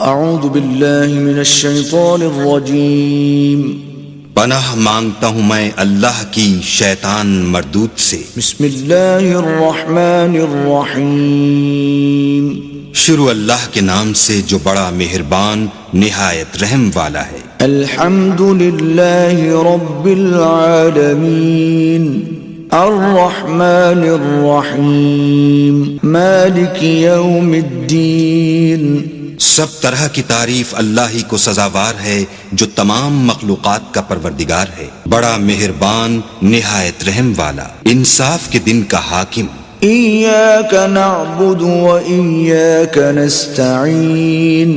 اعوذ باللہ من الشیطان الرجیم پناہ مانگتا ہوں میں اللہ کی شیطان مردود سے۔ بسم اللہ الرحمن الرحیم شروع اللہ کے نام سے جو بڑا مہربان نہایت رحم والا ہے۔ الحمد للہ رب العالمین الرحمن الرحیم مالک یوم الدین۔ سب طرح کی تعریف اللہ ہی کو سزاوار ہے جو تمام مخلوقات کا پروردگار ہے، بڑا مہربان نہایت رحم والا، انصاف کے دن کا حاکم۔ ایاک نعبد و ایاک نستعین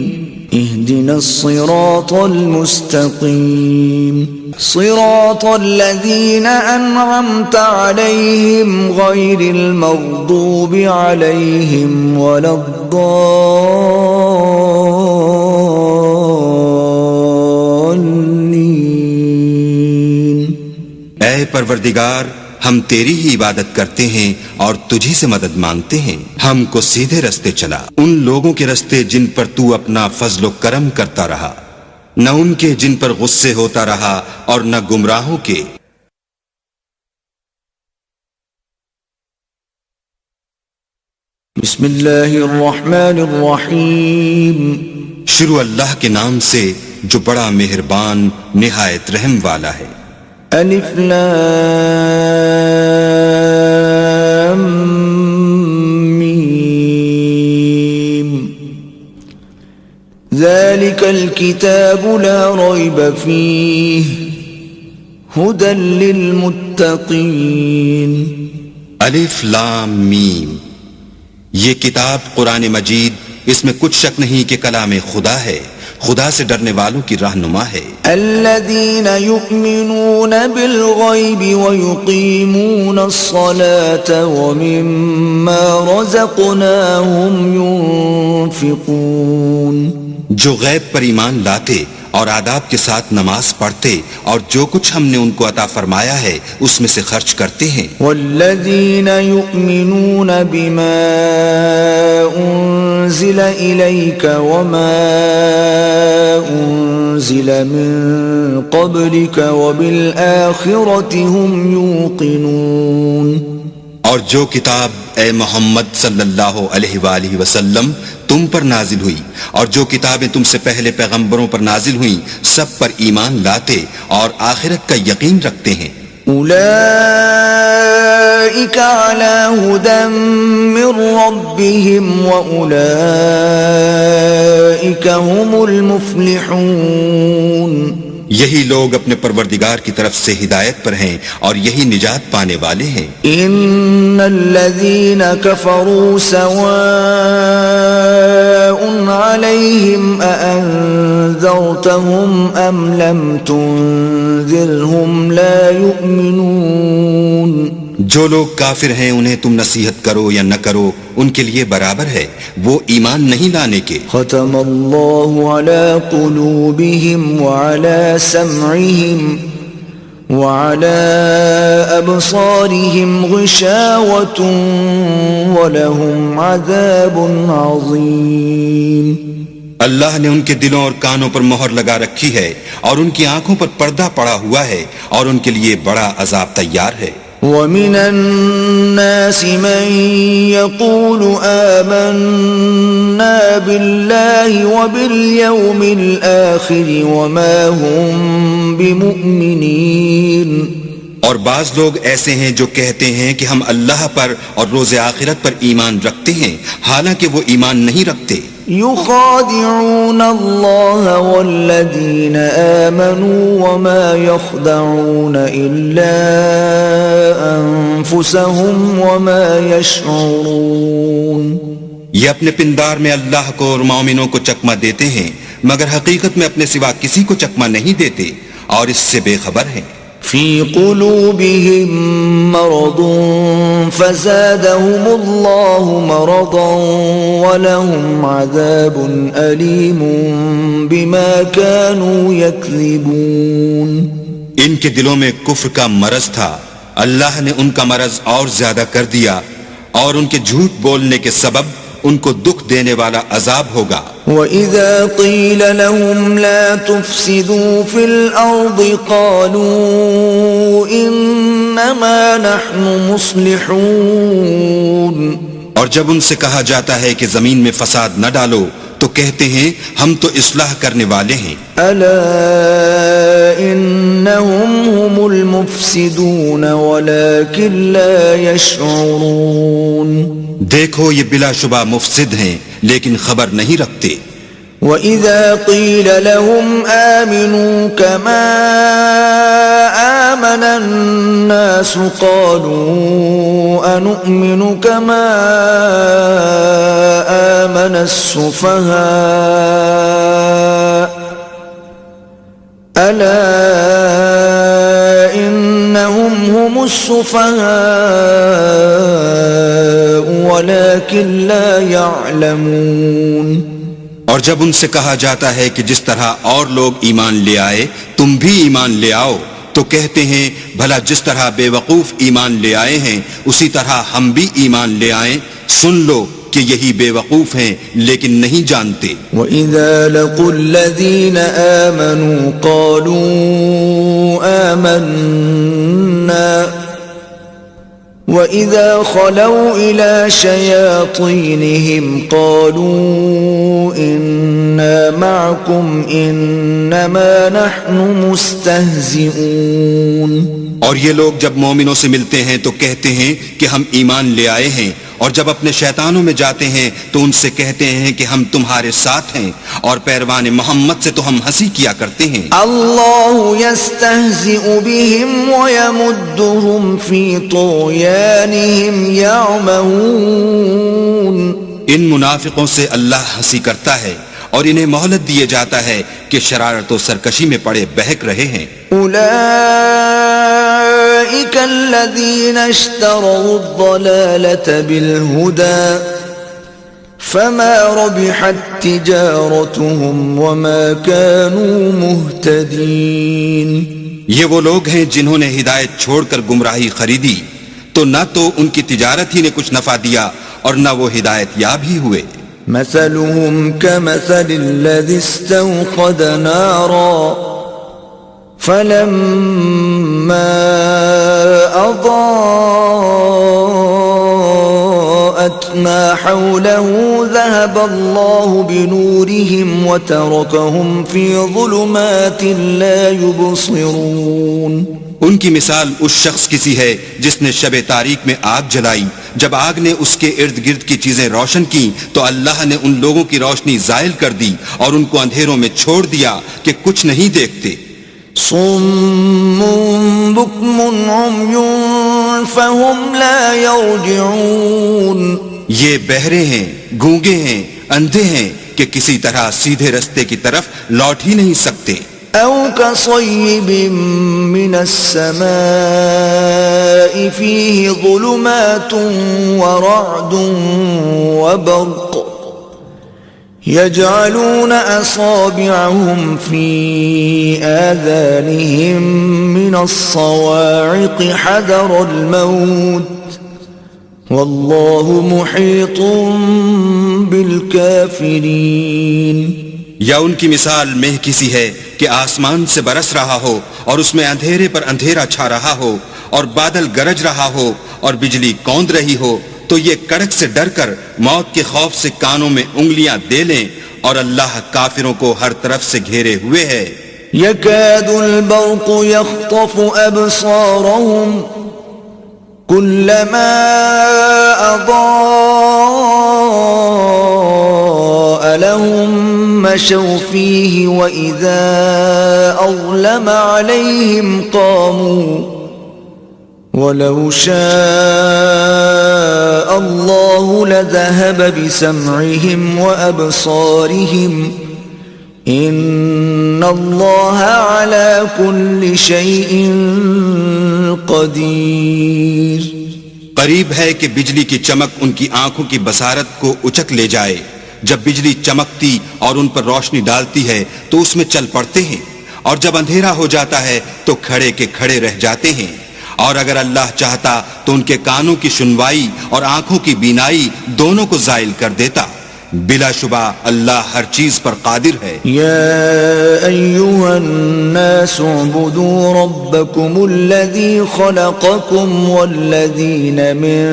اہدنا الصراط المستقیم صراط الذین انعمت علیہم غیر المغضوب علیہم ولا الضالین۔ اے پروردگار، ہم تیری ہی عبادت کرتے ہیں اور تجھی سے مدد مانگتے ہیں، ہم کو سیدھے رستے چلا، ان لوگوں کے رستے جن پر تو اپنا فضل و کرم کرتا رہا، نہ ان کے جن پر غصے ہوتا رہا اور نہ گمراہوں کے۔ بسم اللہ الرحمن الرحیم شروع اللہ کے نام سے جو بڑا مہربان نہایت رحم والا ہے۔ الف لام میم ذلك الكتاب لا ريب فيه هدى للمتقين۔ الف لام میم، یہ کتاب قرآن مجید، اس میں کچھ شک نہیں کہ کلام خدا ہے، خدا سے ڈرنے والوں کی رہنما ہے۔ الذين يؤمنون بالغيب ويقيمون الصلاة ومما رزقناهم ينفقون، جو غیب پر ایمان لاتے اور آداب کے ساتھ نماز پڑھتے اور جو کچھ ہم نے ان کو عطا فرمایا ہے اس میں سے خرچ کرتے ہیں۔ والذین یؤمنون بما انزل الیک وما انزل من قبلک وبالآخرة هم یوقنون، اور جو کتاب اے محمد صلی اللہ علیہ وآلہ وسلم تم پر نازل ہوئی اور جو کتابیں تم سے پہلے پیغمبروں پر نازل ہوئیں سب پر ایمان لاتے اور آخرت کا یقین رکھتے ہیں۔ اولئک علی ھدی من ربہم واولئک هم المفلحون، یہی لوگ اپنے پروردگار کی طرف سے ہدایت پر ہیں اور یہی نجات پانے والے ہیں۔ ان الذین کفروا سواء علیہم اانذرتہم ام لم تنذرہم لا یؤمنون، جو لوگ کافر ہیں انہیں تم نصیحت کرو یا نہ کرو ان کے لیے برابر ہے، وہ ایمان نہیں لانے کے۔ ختم اللہ علی قلوبہم وعلی سمعہم وعلی ابصارہم غشاوۃ ولہم عذاب عظیم۔ اللہ نے ان کے دلوں اور کانوں پر مہر لگا رکھی ہے اور ان کی آنکھوں پر پردہ پڑا ہوا ہے اور ان کے لیے بڑا عذاب تیار ہے۔ وَمِنَ النَّاسِ مَن يَقُولُ آمَنَّا بِاللَّهِ وَبِالْيَوْمِ الْآخِرِ وَمَا هُمْ بِمُؤْمِنِينَ، اور بعض لوگ ایسے ہیں جو کہتے ہیں کہ ہم اللہ پر اور روز آخرت پر ایمان رکھتے ہیں حالانکہ وہ ایمان نہیں رکھتے۔ يخادعون الله والذين آمنوا وما يخدعون إلا أنفسهم وما يشعرون، یہ اپنے پندار میں اللہ کو اور مومنوں کو چکمہ دیتے ہیں مگر حقیقت میں اپنے سوا کسی کو چکمہ نہیں دیتے اور اس سے بے خبر ہیں۔ في قلوبهم مرض فزادهم الله مرضا ولهم عذاب أليم بما كانوا يكذبون، ان کے دلوں میں کفر کا مرض تھا، اللہ نے ان کا مرض اور زیادہ کر دیا اور ان کے جھوٹ بولنے کے سبب ان کو دکھ دینے والا عذاب ہوگا۔ وَإِذَا قِيلَ لَهُمْ لَا تُفْسِدُوا فِي الْأَرْضِ قَالُوا إِنَّمَا نَحْنُ مُصْلِحُونَ، اور جب ان سے کہا جاتا ہے کہ زمین میں فساد نہ ڈالو تو کہتے ہیں ہم تو اصلاح کرنے والے ہیں۔ أَلَا إِنَّهُمْ هُمُ الْمُفْسِدُونَ وَلَكِنْ لَا يَشْعُرُونَ، دیکھو یہ بلا شبہ مفسد ہیں لیکن خبر نہیں رکھتے۔ وَإِذَا قِيلَ لَهُمْ آمِنُوا كَمَا آمَنَ النَّاسُ قَالُوا أَنُؤْمِنُ كَمَا آمَنَ السُّفَهَاءُ أَلَا إِنَّهُمْ هُمُ السُّفَهَاءُ وَلَكِنْ لَا يَعْلَمُونَ۔ اور جب ان سے کہا جاتا ہے کہ جس طرح اور لوگ ایمان لے آئے تم بھی ایمان لے آؤ تو کہتے ہیں بھلا جس طرح بے وقوف ایمان لے آئے ہیں اسی طرح ہم بھی ایمان لے آئیں، سن لو کہ یہی بے وقوف ہیں لیکن نہیں جانتے۔ وَإِذَا لَقُوا الَّذِينَ آمَنُوا قَالُوا آمَنَّا وَإِذَا خَلَوْا إِلَى شَيَاطِينِهِمْ قَالُوا إِنَّا مَعَكُمْ إِنَّمَا نَحْنُ مُسْتَهْزِئُونَ۔ اور یہ لوگ جب مومنوں سے ملتے ہیں تو کہتے ہیں کہ ہم ایمان لے آئے ہیں، اور جب اپنے شیطانوں میں جاتے ہیں تو ان سے کہتے ہیں کہ ہم تمہارے ساتھ ہیں، اور پیروان محمد سے تو ہم ہنسی کیا کرتے ہیں۔ اللہ یستہزئ بہم ویمدہم فی طغیانہم یعمہون۔ ان منافقوں سے اللہ ہنسی کرتا ہے اور انہیں مہلت دیے جاتا ہے کہ شرارت و سرکشی میں پڑے بہک رہے ہیں۔ اولئک الذین اشتروا الضلالة بالہدى فما ربحت تجارتهم وما كانوا مهتدین۔ یہ وہ لوگ ہیں جنہوں نے ہدایت چھوڑ کر گمراہی خریدی تو نہ تو ان کی تجارت ہی نے کچھ نفع دیا اور نہ وہ ہدایت یاب ہی ہوئے۔ مثلهم كمثل الذي استوقد نارا فلما أضاءت ما حوله ذهب الله بنورهم وتركهم في ظلمات لا يبصرون۔ ان کی مثال اس شخص کی سی ہے جس نے شب تاریک میں آگ جلائی، جب آگ نے اس کے ارد گرد کی چیزیں روشن کی تو اللہ نے ان لوگوں کی روشنی زائل کر دی اور ان کو اندھیروں میں چھوڑ دیا کہ کچھ نہیں دیکھتے۔ صم بکم عمی فهم لا يرجعون۔ یہ بہرے ہیں، گونگے ہیں، اندھے ہیں کہ کسی طرح سیدھے رستے کی طرف لوٹ ہی نہیں سکتے۔ او كصيب من السماء فيه ظلمات ورعد وبرق يجعلون أصابعهم في آذانهم من الصواعق حذر الموت والله محيط بالكافرين۔ یا ان کی مثال مہ کی سی ہے کہ آسمان سے برس رہا ہو اور اس میں اندھیرے پر اندھیرا چھا رہا ہو اور بادل گرج رہا ہو اور بجلی کوند رہی ہو تو یہ کڑک سے ڈر کر موت کے خوف سے کانوں میں انگلیاں دے لیں، اور اللہ کافروں کو ہر طرف سے گھیرے ہوئے ہے۔ يكاد البرق يخطف أبصارهم كلما أضاء لهم مشوا فيه وإذا أظلم عليهم قاموا ولو شاء الله لذهب بسمعهم وأبصارهم إن الله على كل شيء قدير۔ قریب ہے کہ بجلی کی چمک ان کی آنکھوں کی بصارت کو اچک لے جائے، جب بجلی چمکتی اور ان پر روشنی ڈالتی ہے تو اس میں چل پڑتے ہیں، اور جب اندھیرا ہو جاتا ہے تو کھڑے کے کھڑے رہ جاتے ہیں، اور اگر اللہ چاہتا تو ان کے کانوں کی سنوائی اور آنکھوں کی بینائی دونوں کو زائل کر دیتا. بلا شبہ اللہ ہر چیز پر قادر ہے. يا أيها الناس اعبدوا ربكم الذي خلقكم والذين من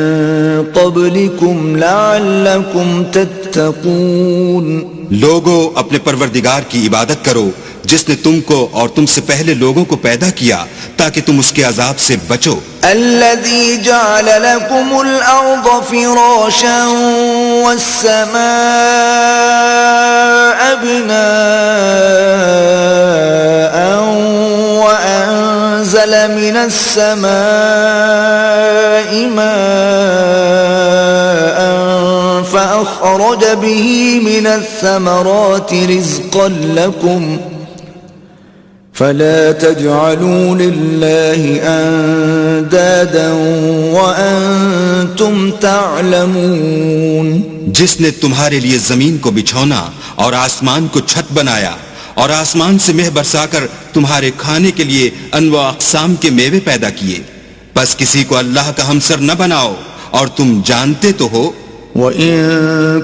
قبلكم لعلكم تتقون. لوگو اپنے پروردگار کی عبادت کرو جس نے تم کو اور تم سے پہلے لوگوں کو پیدا کیا تاکہ تم اس کے عذاب سے بچو. الذي جعل لكم الأرض فراشا والسماء بناء وأنزل من السماء ماء فأخرج به من الثمرات رزقا لكم فلا تجعلوا لله اندادا وانتم تعلمون. جس نے تمہارے لیے زمین کو بچھونا اور آسمان کو چھت بنایا اور آسمان سے مہ برسا کر تمہارے کھانے کے لیے انواع اقسام کے میوے پیدا کیے، بس کسی کو اللہ کا ہمسر نہ بناؤ اور تم جانتے تو ہو. وَإِن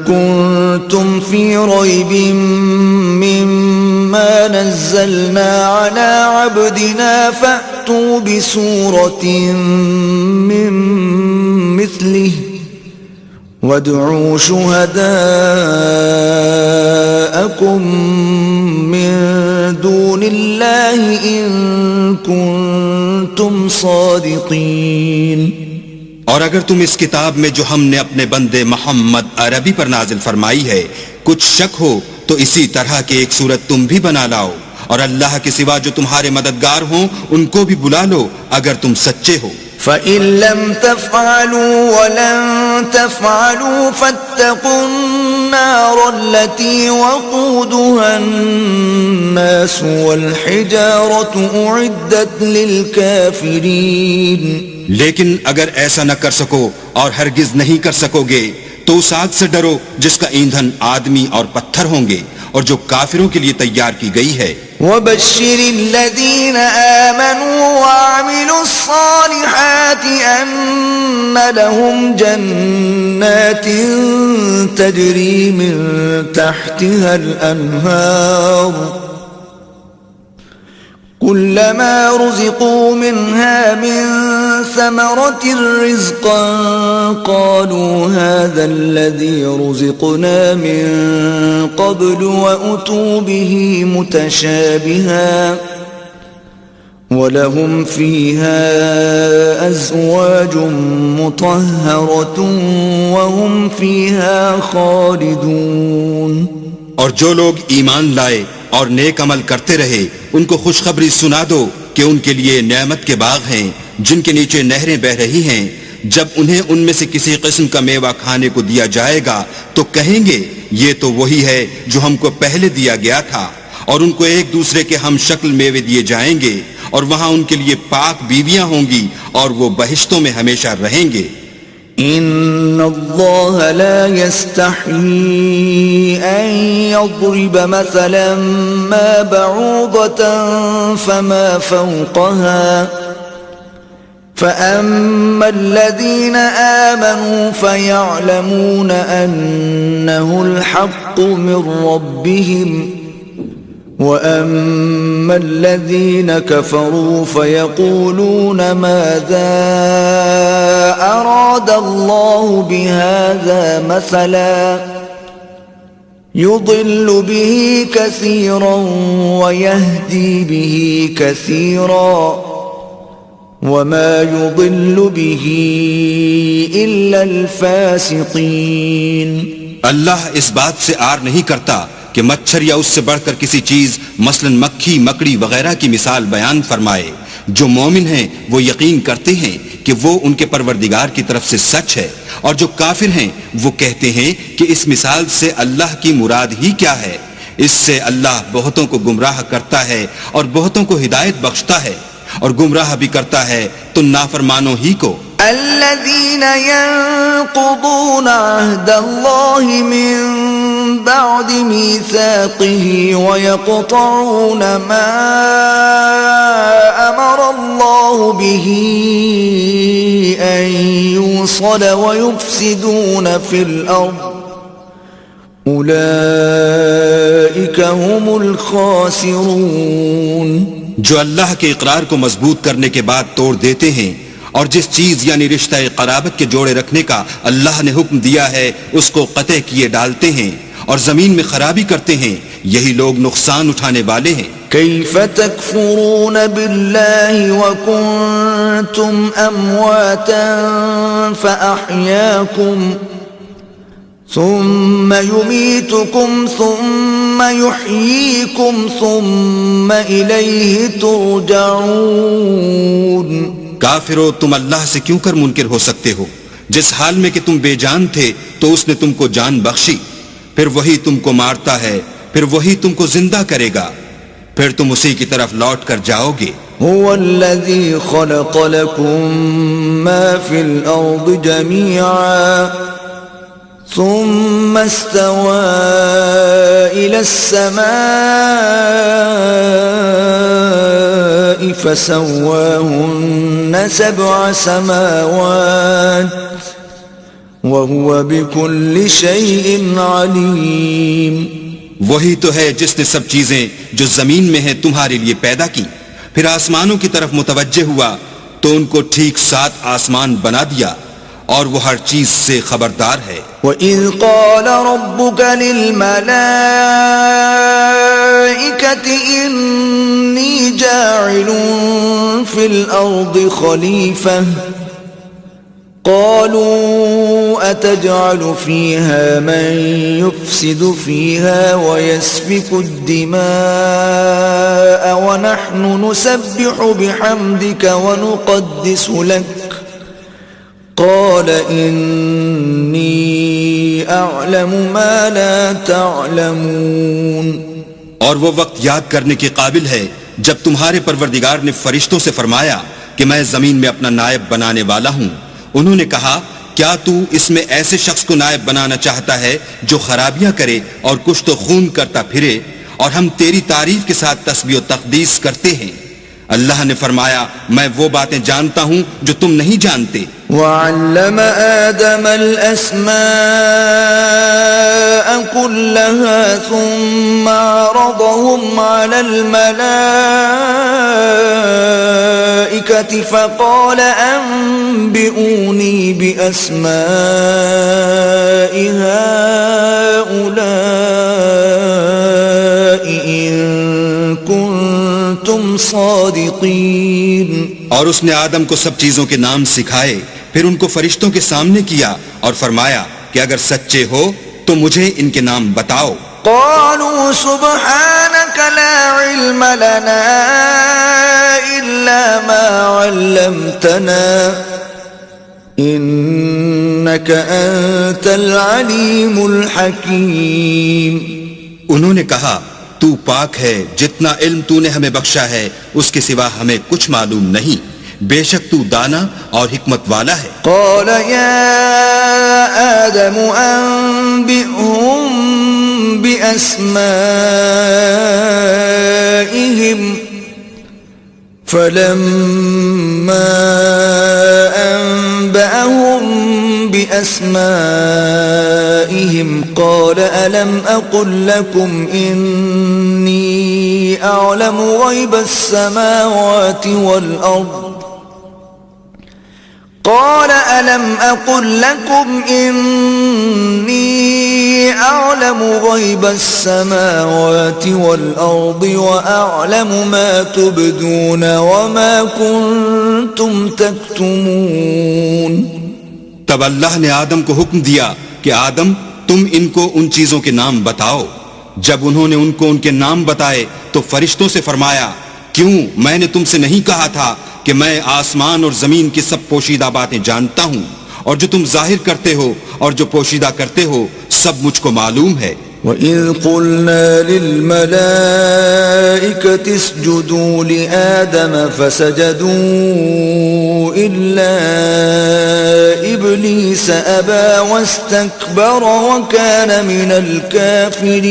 كُنتُمْ فِي رَيْبٍ مِّمَّا نَزَّلْنَا عَلَىٰ عَبْدِنَا فَأْتُوا بِسُورَةٍ مِّن مِّثْلِهِ وَادْعُوا شُهَدَاءَكُم مِّن دُونِ اللَّهِ إِن كُنتُمْ صَادِقِينَ. اور اگر تم اس کتاب میں جو ہم نے اپنے بندے محمد عربی پر نازل فرمائی ہے کچھ شک ہو تو اسی طرح کی ایک صورت تم بھی بنا لاؤ، اور اللہ کے سوا جو تمہارے مددگار ہوں ان کو بھی بلا لو اگر تم سچے ہو. فَإِن لَّمْ تَفْعَلُوا وَلَن تَفْعَلُوا فَاتَّقُوا النَّارَ الَّتِي وَقُودُهَا النَّاسُ وَالْحِجَارَةُ أُعِدَّتْ لِلْكَافِرِينَ. لیکن اگر ایسا نہ کر سکو اور ہرگز نہیں کر سکو گے تو اس آگ سے ڈرو جس کا ایندھن آدمی اور پتھر ہوں گے اور جو کافروں کے لیے تیار کی گئی ہے. وَبَشِّرِ الَّذِينَ آمَنُوا وَعَمِلُوا الصَّالِحَاتِ أَنَّ لَهُمْ جَنَّاتٍ تَجْرِي مِن تَحْتِهَا الْأَنْهَارُ كُلَّمَا رُزِقُوا مِنْهَا مِن ثَمَرَةٍ رِزْقًا قَالُوا هَذَا الَّذِي رُزِقْنَا مِن قَبْلُ وَأُتُوا بِهِ مُتَشَابِهًا وَلَهُمْ فِيهَا أَزْوَاجٌ مُطَهَّرَةٌ وَهُمْ فِيهَا خَالِدُونَ. اور جو لوگ ایمان لائے اور نیک عمل کرتے رہے ان کو خوشخبری سنا دو کہ ان کے لیے نعمت کے باغ ہیں جن کے نیچے نہریں بہ رہی ہیں. جب انہیں ان میں سے کسی قسم کا میوہ کھانے کو دیا جائے گا تو کہیں گے یہ تو وہی ہے جو ہم کو پہلے دیا گیا تھا، اور ان کو ایک دوسرے کے ہم شکل میوے دیے جائیں گے اور وہاں ان کے لیے پاک بیویاں ہوں گی اور وہ بہشتوں میں ہمیشہ رہیں گے. ان اللہ لا يستحيي ان يضرب مثلا ما بعوضة فما فوقها فأما الذين آمنوا فيعلمون أنه الحق من ربهم وَأَمَّا الَّذِينَ كَفَرُوا فَيَقُولُونَ مَاذَا أَرَادَ اللَّهُ بِهَذَا مَثَلًا يُضِلُّ بِهِ كَثِيرًا وَيَهْدِي بِهِ كَثِيرًا وَمَا يُضِلُّ بِهِ إِلَّا الْفَاسِقِينَ. اللہ اس بات سے عار نہیں کرتا کہ مچھر یا اس سے بڑھ کر کسی چیز مثلا مکھی مکڑی وغیرہ کی مثال بیان فرمائے. جو مومن ہیں وہ یقین کرتے ہیں کہ وہ ان کے پروردگار کی طرف سے سچ ہے، اور جو کافر ہیں وہ کہتے ہیں کہ اس مثال سے اللہ کی مراد ہی کیا ہے. اس سے اللہ بہتوں کو گمراہ کرتا ہے اور بہتوں کو ہدایت بخشتا ہے، اور گمراہ بھی کرتا ہے تو نافرمانوں ہی کو. الذين ينقضون عهد الله من بعد ميثاقه ويقطعون ما أمر الله الله به أن يوصل ويفسدون في الأرض أولئك هم الخاسرون. جو اللہ کے اقرار کو مضبوط کرنے کے بعد توڑ دیتے ہیں اور جس چیز یعنی رشتہ قرابت کے جوڑے رکھنے کا اللہ نے حکم دیا ہے اس کو قطع کیے ڈالتے ہیں اور زمین میں خرابی کرتے ہیں، یہی لوگ نقصان اٹھانے والے ہیں. كيف تكفرون بالله وكنتم أمواتا فأحياكم ثم يميتكم ثم يحييكم ثم إليه ترجعون. کافرو، تم اللہ سے کیوں کر منکر ہو سکتے ہو؟ جس حال میں کہ تم بے جان تھے تو اس نے تم کو جان بخشی، پھر وہی تم کو مارتا ہے، پھر وہی تم کو زندہ کرے گا، پھر تم اسی کی طرف لوٹ کر جاؤ گے. هو الذي خلق لكم ما في الأرض جميعا ثم استوى إلى السماء فسواهن 7 سماوات وهو بكل شيء عليم. وہی تو ہے جس نے سب چیزیں جو زمین میں ہیں تمہارے لیے پیدا کی، پھر آسمانوں کی طرف متوجہ ہوا تو ان کو ٹھیک 7 آسمان بنا دیا، اور وہ ہر چیز سے خبردار ہے. وَإِذْ قَالَ رَبُّكَ لِلْمَلَائِكَةِ إِنِّي جَاعِلٌ فِي الْأَرْضِ خَلِيفَةً قالوا أتجعل فيها من يفسد فيها ويسفك الدماء ونحن نسبح بحمدك ونقدس لك قال إني أعلم ما لا تعلمون. اور وہ وقت یاد کرنے کے قابل ہے جب تمہارے پروردگار نے فرشتوں سے فرمایا کہ میں زمین میں اپنا نائب بنانے والا ہوں. انہوں نے کہا کیا تو اس میں ایسے شخص کو نائب بنانا چاہتا ہے جو خرابیاں کرے اور کشت و خون کرتا پھرے، اور ہم تیری تعریف کے ساتھ تسبیح و تقدیس کرتے ہیں. اللہ نے فرمایا میں وہ باتیں جانتا ہوں جو تم نہیں جانتے. وَعَلَّمَ آدَمَ الْأَسْمَاءَ كُلَّهَا ثُمَّ عَرَضَهُمْ عَلَى الْمَلَائِكَةِ فَقَالَ أَنبِئُونِي بِأَسْمَاءِ هَؤُلَاءِ إِن كُنتُمْ صَادِقِينَ. اور اس نے آدم کو سب چیزوں کے نام سکھائے، پھر ان کو فرشتوں کے سامنے کیا اور فرمایا کہ اگر سچے ہو تو مجھے ان کے نام بتاؤ. قالوا سبحانك لا علم لنا إلا ما علمتنا إنك أنت العليم الحكيم. انہوں نے کہا تو پاک ہے، جتنا علم تو نے ہمیں بخشا ہے اس کے سوا ہمیں کچھ معلوم نہیں، بے شک تو دانا اور حکمت والا ہے. قال يا آدم أنبئهم بأسمائهم فلما أنبأهم بأسمائهم قال ألم أقل لكم إني أعلم غيب السماوات والأرض قال ألم أقل لكم إني أعلم غيب السماوات والأرض وأعلم ما تبدون وما كنتم تكتمون. تب اللہ نے آدم کو حکم دیا کہ آدم تم ان کو ان چیزوں کے نام بتاؤ. جب انہوں نے ان کو ان کے نام بتائے تو فرشتوں سے فرمایا کیوں میں نے تم سے نہیں کہا تھا کہ میں آسمان اور زمین کی سب پوشیدہ باتیں جانتا ہوں، اور جو تم ظاہر کرتے ہو اور جو پوشیدہ کرتے ہو سب مجھ کو معلوم ہے. وَإِذْ قُلْنَا لِلْمَلَائِكَةِ اسْجُدُوا لِآدَمَ فَسَجَدُوا إِلَّا إِبْلِيسَ أَبَى وَاسْتَكْبَرَ وَكَانَ مِنَ الْكَافِرِينَ.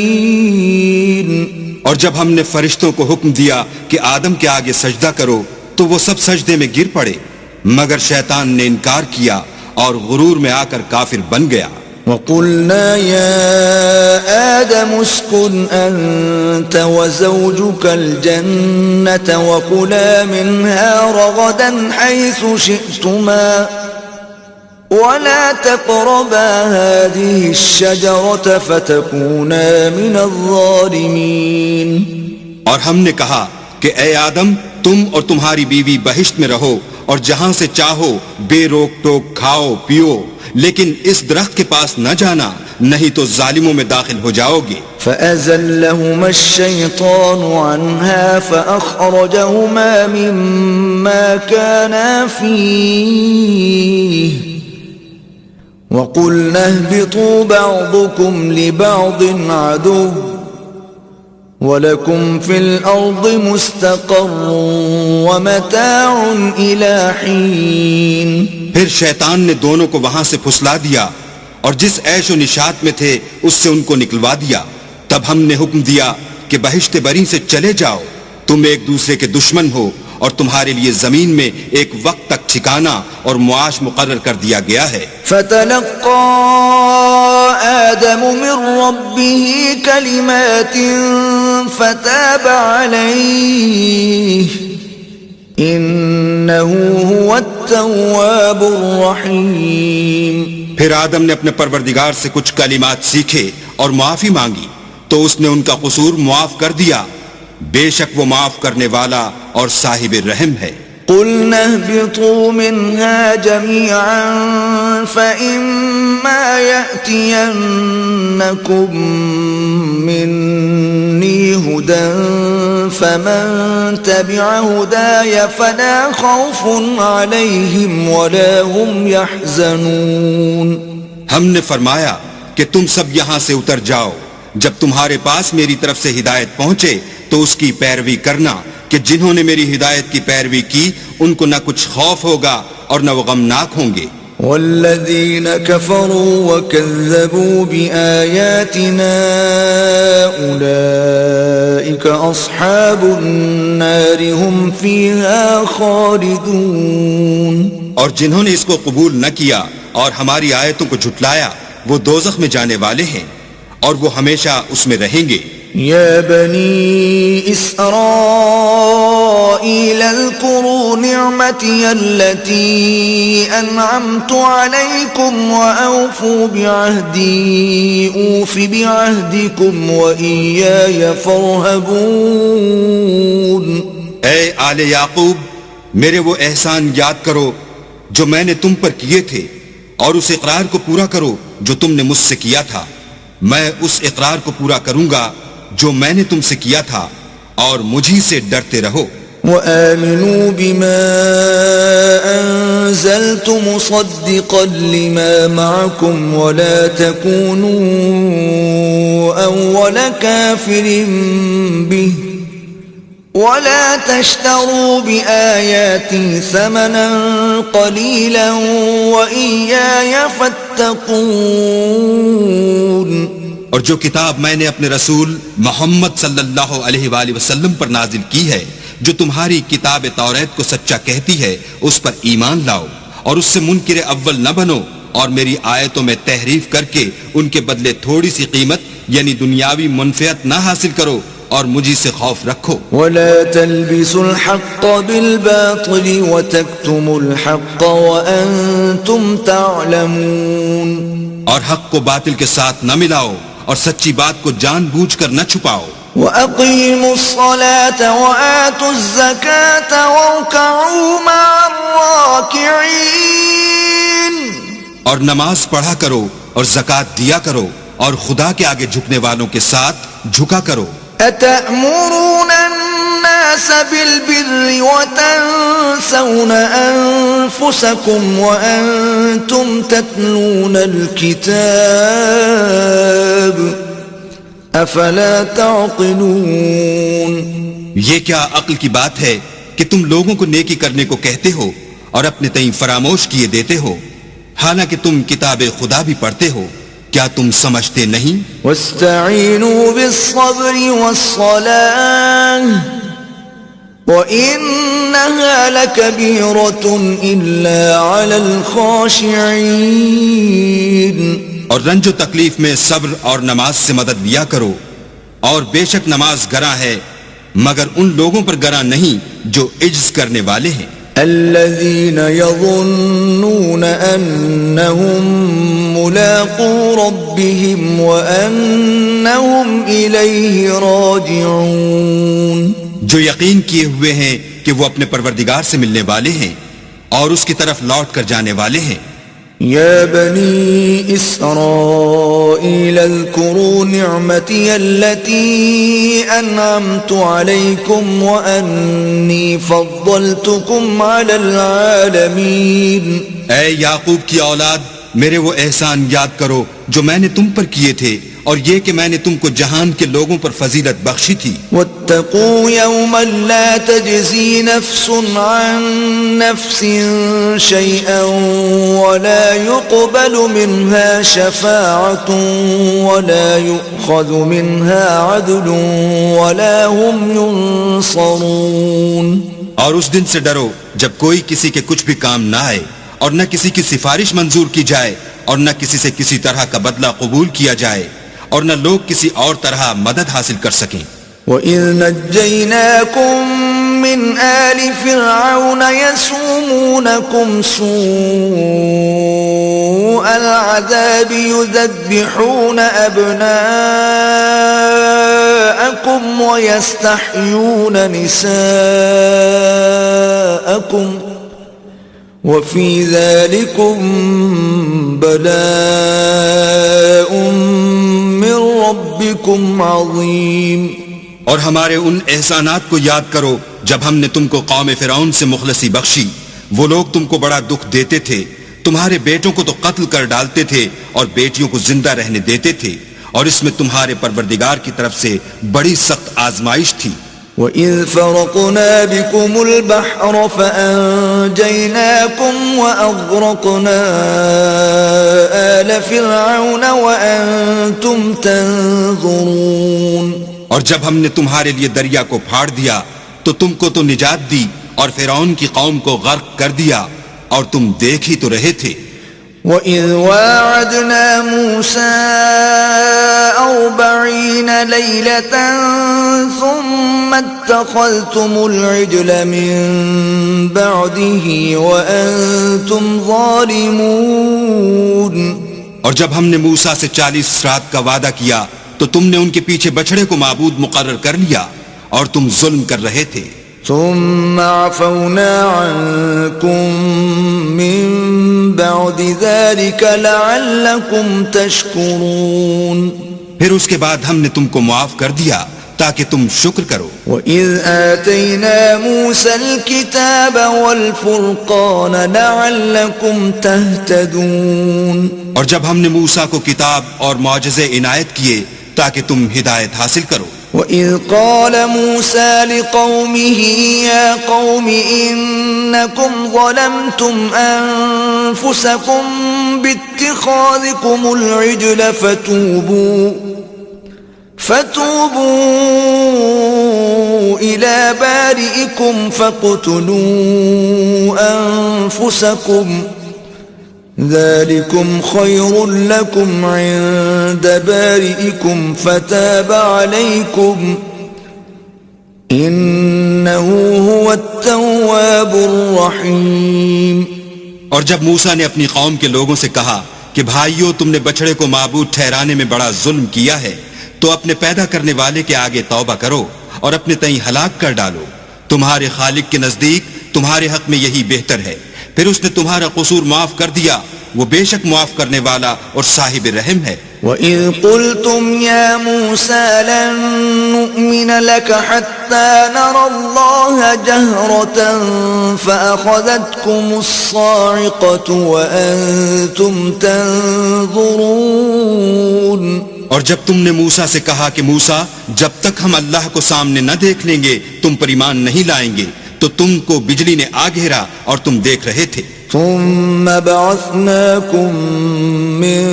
اور جب ہم نے فرشتوں کو حکم دیا کہ آدم کے آگے سجدہ کرو تو تو وہ سب سجدے میں گر پڑے مگر شیطان نے انکار کیا اور غرور میں آ کر کافر بن گیا. وَقُلْنَا يَا آدَمُ اسْكُنْ أَنْتَ وَزَوْجُكَ الْجَنَّةَ وَكُلَا مِنْهَا رَغَدًا حَيْثُ شِئْتُمَا وَلَا تَقْرَبَا هَذِهِ الشَّجَرَةَ فَتَكُونَا مِنَ الظَّالِمِينَ. اور ہم نے کہا کہ اے آدم تم اور تمہاری بیوی بہشت میں رہو اور جہاں سے چاہو بے روک ٹوک کھاؤ پیو لیکن اس درخت کے پاس نہ جانا نہیں تو ظالموں میں داخل ہو جاؤ گے. فَأَزَلَّهُمَا الشَّيْطَانُ عَنْهَا فَأَخْرَجَهُمَا مِمَّا كَانَا فِيهِ وَقُلْنَا اهْبِطُوا بَعْضُكُمْ لِبَعْضٍ عَدُوٌّ وَلَكُمْ فِي الْأَرْضِ مُسْتَقَرٌّ وَمَتَاعٌ إِلَى حِينٍ. پھر شیطان نے دونوں کو وہاں سے پھسلا دیا اور جس عیش و نشاط میں تھے اس سے ان کو نکلوا دیا. تب ہم نے حکم دیا کہ بہشت بری سے چلے جاؤ تم ایک دوسرے کے دشمن ہو اور تمہارے لیے زمین میں ایک وقت تک ٹھکانہ اور معاش مقرر کر دیا گیا ہے. فَتَلَقَّى آدَمُ مِن رَّبِّهِ كَلِمَاتٍ فَتَابَ عَلَيْهِ إِنَّهُ هُوَ التَّوَّابُ الرَّحِيمُ. پھر آدم نے اپنے پروردگار سے کچھ کلمات سیکھے اور معافی مانگی تو اس نے ان کا قصور معاف کر دیا. بے شک وہ معاف کرنے والا اور صاحب رحم ہے. قُلْنَا اهْبِطُوا مِنْهَا جَمِيعًا فَإِمَّا يَأْتِيَنَّكُمْ مِنِّي هُدًى فَمَن تَبِعَ هُدَايَ فَلَا خَوْفٌ عَلَيْهِمْ وَلَا هُمْ يَحْزَنُونَ. ہم نے فرمایا کہ تم سب یہاں سے اتر جاؤ جب تمہارے پاس میری طرف سے ہدایت پہنچے تو اس کی پیروی کرنا کہ جنہوں نے میری ہدایت کی پیروی کی ان کو نہ کچھ خوف ہوگا اور نہ وہ غمناک ہوں گے. والذین کفروا وکذبوا بآیاتنا اولئک اصحاب النار هم فیها خالدون. اور جنہوں نے اس کو قبول نہ کیا اور ہماری آیتوں کو جھٹلایا وہ دوزخ میں جانے والے ہیں اور وہ ہمیشہ اس میں رہیں گے. یا بنی اسرائیل اذکروا نعمتی التي انعمت علیکم واوفوا بعہدی اوف بعہدکم وإیای فارہبون. اے آل یعقوب میرے وہ احسان یاد کرو جو میں نے تم پر کیے تھے اور اس اقرار کو پورا کرو جو تم نے مجھ سے کیا تھا. میں اس اقرار کو پورا کروں گا جو میں نے تم سے کیا تھا اور مجھی سے ڈرتے رہو. وآمنوا بما أنزلت مصدقا لما معكم ولا تكونوا أول كافر به ولا تشتروا بآياتي ثمنا قليلا وإياي فاتقون. اور جو کتاب میں نے اپنے رسول محمد صلی اللہ علیہ وآلہ وسلم پر نازل کی ہے جو تمہاری کتاب توریت کو سچا کہتی ہے اس پر ایمان لاؤ اور اس سے منکر اول نہ بنو اور میری آیتوں میں تحریف کر کے ان کے بدلے تھوڑی سی قیمت یعنی دنیاوی منفعت نہ حاصل کرو اور مجھی سے خوف رکھو. ولا تلبسوا الحق بالباطل وتكتموا الحق وانتم تعلمون. اور حق کو باطل کے ساتھ نہ ملاؤ اور سچی بات کو جان بوجھ کر نہ چھپاؤ. وَأَقِيمُوا الصَّلَاةَ وَآتُوا الزَّكَاةَ وَارْكَعُوا مَعَ الرَّاكِعِينَ. اور نماز پڑھا کرو اور زکوٰۃ دیا کرو اور خدا کے آگے جھکنے والوں کے ساتھ جھکا کرو. أَتَأْمُرُونَ النَّاسَ بِالْبِرِّ وَتَنْسَوْنَ أَنفُسَكُمْ وَأَنْتُمْ تَتْلُونَ الْكِتَابَ افلا تعقلون. یہ کیا عقل کی بات ہے کہ تم لوگوں کو نیکی کرنے کو کہتے ہو اور اپنے تئیں فراموش کیے دیتے ہو حالانکہ تم کتاب خدا بھی پڑھتے ہو. کیا تم سمجھتے نہیں؟ واستعینوا بالصبر والصلاة وإنها وإنها لكبيرة إلا على الخاشعين. اور رنج و تکلیف میں صبر اور نماز سے مدد لیا کرو، اور بے شک نماز گراں ہے مگر ان لوگوں پر گراں نہیں جو عجز کرنے والے ہیں. الذين يظنون أنهم ملاقو ربهم وأنهم إليه راجعون. جو یقین کیے ہوئے ہیں کہ وہ اپنے پروردگار سے ملنے والے ہیں اور اس کی طرف لوٹ کر جانے والے ہیں. يا بني إسرائيل اذكروا نعمتي التي أنعمت عليكم وأني فضلتكم على العالمين. اے یعقوب کی اولاد، میرے وہ احسان یاد کرو جو میں نے تم پر کیے تھے، اور یہ کہ میں نے تم کو جہان کے لوگوں پر فضیلت بخشی تھی. واتقوا يوما لا تجزي نفس عن نفس شيئا ولا يقبل منها شفاعة ولا يؤخذ منها عدل ولا هم ينصرون. اور اس دن سے ڈرو جب کوئی کسی کے کچھ بھی کام نہ آئے، اور نہ کسی کی سفارش منظور کی جائے، اور نہ کسی سے کسی طرح کا بدلہ قبول کیا جائے، اور نہ لوگ کسی اور طرح مدد حاصل کر سکیں. وَإِذْ نَجَّيْنَاكُمْ مِنْ آلِ فِرْعَوْنَ يَسُومُونَكُمْ سُوءَ الْعَذَابِ يُذَبِّحُونَ أَبْنَاءَكُمْ وَيَسْتَحْيُونَ نِسَاءَكُمْ وَفِي ذَلِكُمْ بَلَاءٌ مِّن رَّبِّكُمْ عَظِيمٌ. اور ہمارے ان احسانات کو یاد کرو جب ہم نے تم کو قوم فرعون سے مخلصی بخشی. وہ لوگ تم کو بڑا دکھ دیتے تھے، تمہارے بیٹوں کو تو قتل کر ڈالتے تھے اور بیٹیوں کو زندہ رہنے دیتے تھے، اور اس میں تمہارے پروردگار کی طرف سے بڑی سخت آزمائش تھی. وَإِذْ فَرَقْنَا بِكُمُ الْبَحْرَ فَأَنْجَيْنَاكُمْ وَأَغْرَقْنَا آلَ فِرْعَوْنَ وَأَنْتُمْ تَنْظُرُونَ. اور جب ہم نے تمہارے لیے دریا کو پھاڑ دیا تو تم کو تو نجات دی، اور فرعون کی قوم کو غرق کر دیا اور تم دیکھ ہی تو رہے تھے. وَإِذْ وَاعَدْنَا مُوسَىٰ 40 لَيْلَةً ثُمَّ اتَّخَذْتُمُ الْعِجْلَ مِن بَعْدِهِ وَأَنْتُمْ ظَالِمُونَ. اور جب ہم نے موسیٰ سے 40 رات کا وعدہ کیا تو تم نے ان کے پیچھے بچڑے کو معبود مقرر کر لیا اور تم ظلم کر رہے تھے. ثم عفونا عنكم من بعد ذلك لعلكم تشكرون. پھر اس کے بعد ہم نے تم کو معاف کر دیا تاکہ تم شکر کرو. وَإِذْ آتَيْنَا مُوسَى الْكِتَابَ وَالْفُرْقَانَ لَعَلَّكُمْ تَهْتَدُونَ. اور جب ہم نے موسیٰ کو کتاب اور معجزے عنایت کیے تاکہ تم ہدایت حاصل کرو. وَإِذْ قَالَ مُوسَى لِقَوْمِهِ يَا قَوْمِ إِنَّكُمْ ظَلَمْتُمْ أَنفُسَكُمْ بِاتِّخَاذِكُمُ الْعِجْلَ فَتُوبُوا إِلَى بَارِئِكُمْ فَاقْتُلُوا أَنفُسَكُمْ ذلكم خير لكم عند بارئكم فتاب عليكم إنه هو التواب الرحيم. اور جب موسیٰ نے اپنی قوم کے لوگوں سے کہا کہ بھائیو، تم نے بچڑے کو معبود ٹھہرانے میں بڑا ظلم کیا ہے، تو اپنے پیدا کرنے والے کے آگے توبہ کرو اور اپنے تئیں ہلاک کر ڈالو. تمہارے خالق کے نزدیک تمہارے حق میں یہی بہتر ہے. پھر اس نے تمہارا قصور معاف کر دیا، وہ بے شک معاف کرنے والا اور صاحب رحم ہے. وَإِذْ قُلْتُمْ يَا مُوسَى لَن نُّؤْمِنَ لَكَ حَتَّى نَرَى اللَّهَ جَهْرَةً فَأَخَذَتْكُمُ الصَّاعِقَةُ وَأَنْتُمْ تَنْظُرُونَ. اور جب تم نے موسیٰ سے کہا کہ موسیٰ، جب تک ہم اللہ کو سامنے نہ دیکھ لیں گے تم پر ایمان نہیں لائیں گے، تو تم کو بجلی نے آ گھیرا اور تم دیکھ رہے تھے. ثم بعثناكم من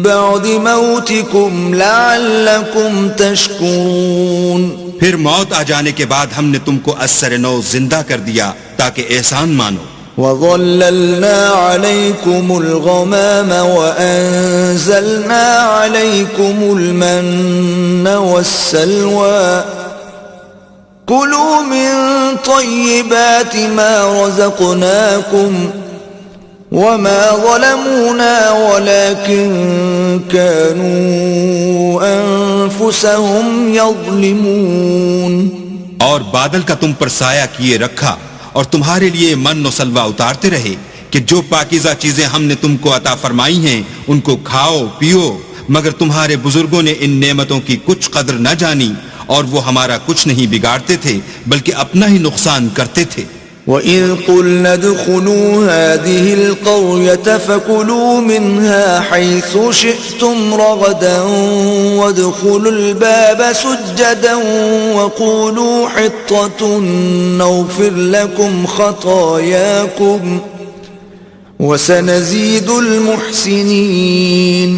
بعد موتكم لعلكم تشكرون. پھر موت آ جانے کے بعد ہم نے تم کو اثر نو زندہ کر دیا تاکہ احسان مانو. وَظَلَّلْنَا عَلَيْكُمُ الْغَمَامَ وَأَنزَلْنَا عَلَيْكُمُ الْمَنَّ وَالسَّلْوَىٰ كُلُوا مِن طَيِّبَاتِ مَا رَزَقْنَاكُمْ وَمَا ظَلَمُونَا وَلَكِن كَانُوا أَنفُسَهُمْ يَظْلِمُونَ. اور بادل کا تم پر سایہ کیے رکھا اور تمہارے لیے من و سلوہ اتارتے رہے کہ جو پاکیزہ چیزیں ہم نے تم کو عطا فرمائی ہیں ان کو کھاؤ پیو، مگر تمہارے بزرگوں نے ان نعمتوں کی کچھ قدر نہ جانی اور وہ ہمارا کچھ نہیں بگاڑتے تھے بلکہ اپنا ہی نقصان کرتے تھے. وَإِذْ قُلْنَا ادْخُلُوا هَٰذِهِ الْقَرْيَةَ فَكُلُوا مِنْهَا حَيْثُ شِئْتُمْ رَغَدًا وَادْخُلُوا الْبَابَ سُجَّدًا وَقُولُوا حِطَّةٌ نَغْفِرْ لَكُمْ خَطَايَاكُمْ وَسَنَزِيدُ الْمُحْسِنِينَ.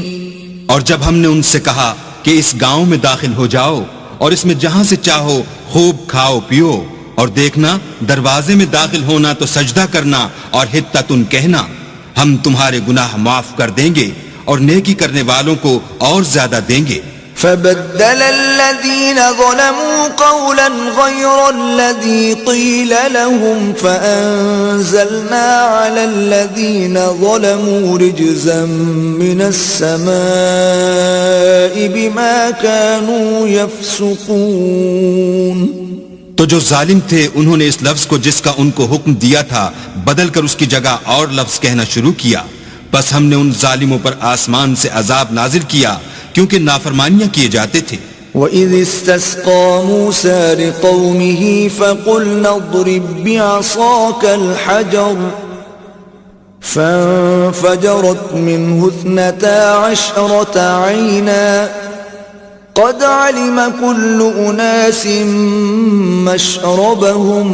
اور جب ہم نے ان سے کہا کہ اس گاؤں میں داخل ہو جاؤ اور اس میں جہاں سے چاہو خوب کھاؤ پیو، اور دیکھنا دروازے میں داخل ہونا تو سجدہ کرنا اور حطتن کہنا، ہم تمہارے گناہ معاف کر دیں گے اور نیکی کرنے والوں کو اور زیادہ دیں گے. فَبَدَّلَ الَّذِينَ ظَلَمُوا قَوْلًا غَيْرَ الَّذِي قِيلَ لَهُمْ فَأَنزَلْنَا عَلَى الَّذِينَ ظَلَمُوا رِجْزًا مِّنَ السَّمَاءِ بِمَا كَانُوا يَفْسُقُونَ. تو جو ظالم تھے انہوں نے اس لفظ کو جس کا ان کو حکم دیا تھا بدل کر اس کی جگہ اور لفظ کہنا شروع کیا، بس ہم نے ان ظالموں پر آسمان سے عذاب نازل کیا کیونکہ نافرمانیاں کیے جاتے تھے. وَإِذِ اسْتَسْقَىٰ مُوسَىٰ لِقَوْمِهِ فَقُلْنَا اضْرِب بِّعَصَاكَ الْحَجَرَ فَانفَجَرَتْ مِنْهُ 12 عَيْنًا قد علم كل أناس مشربهم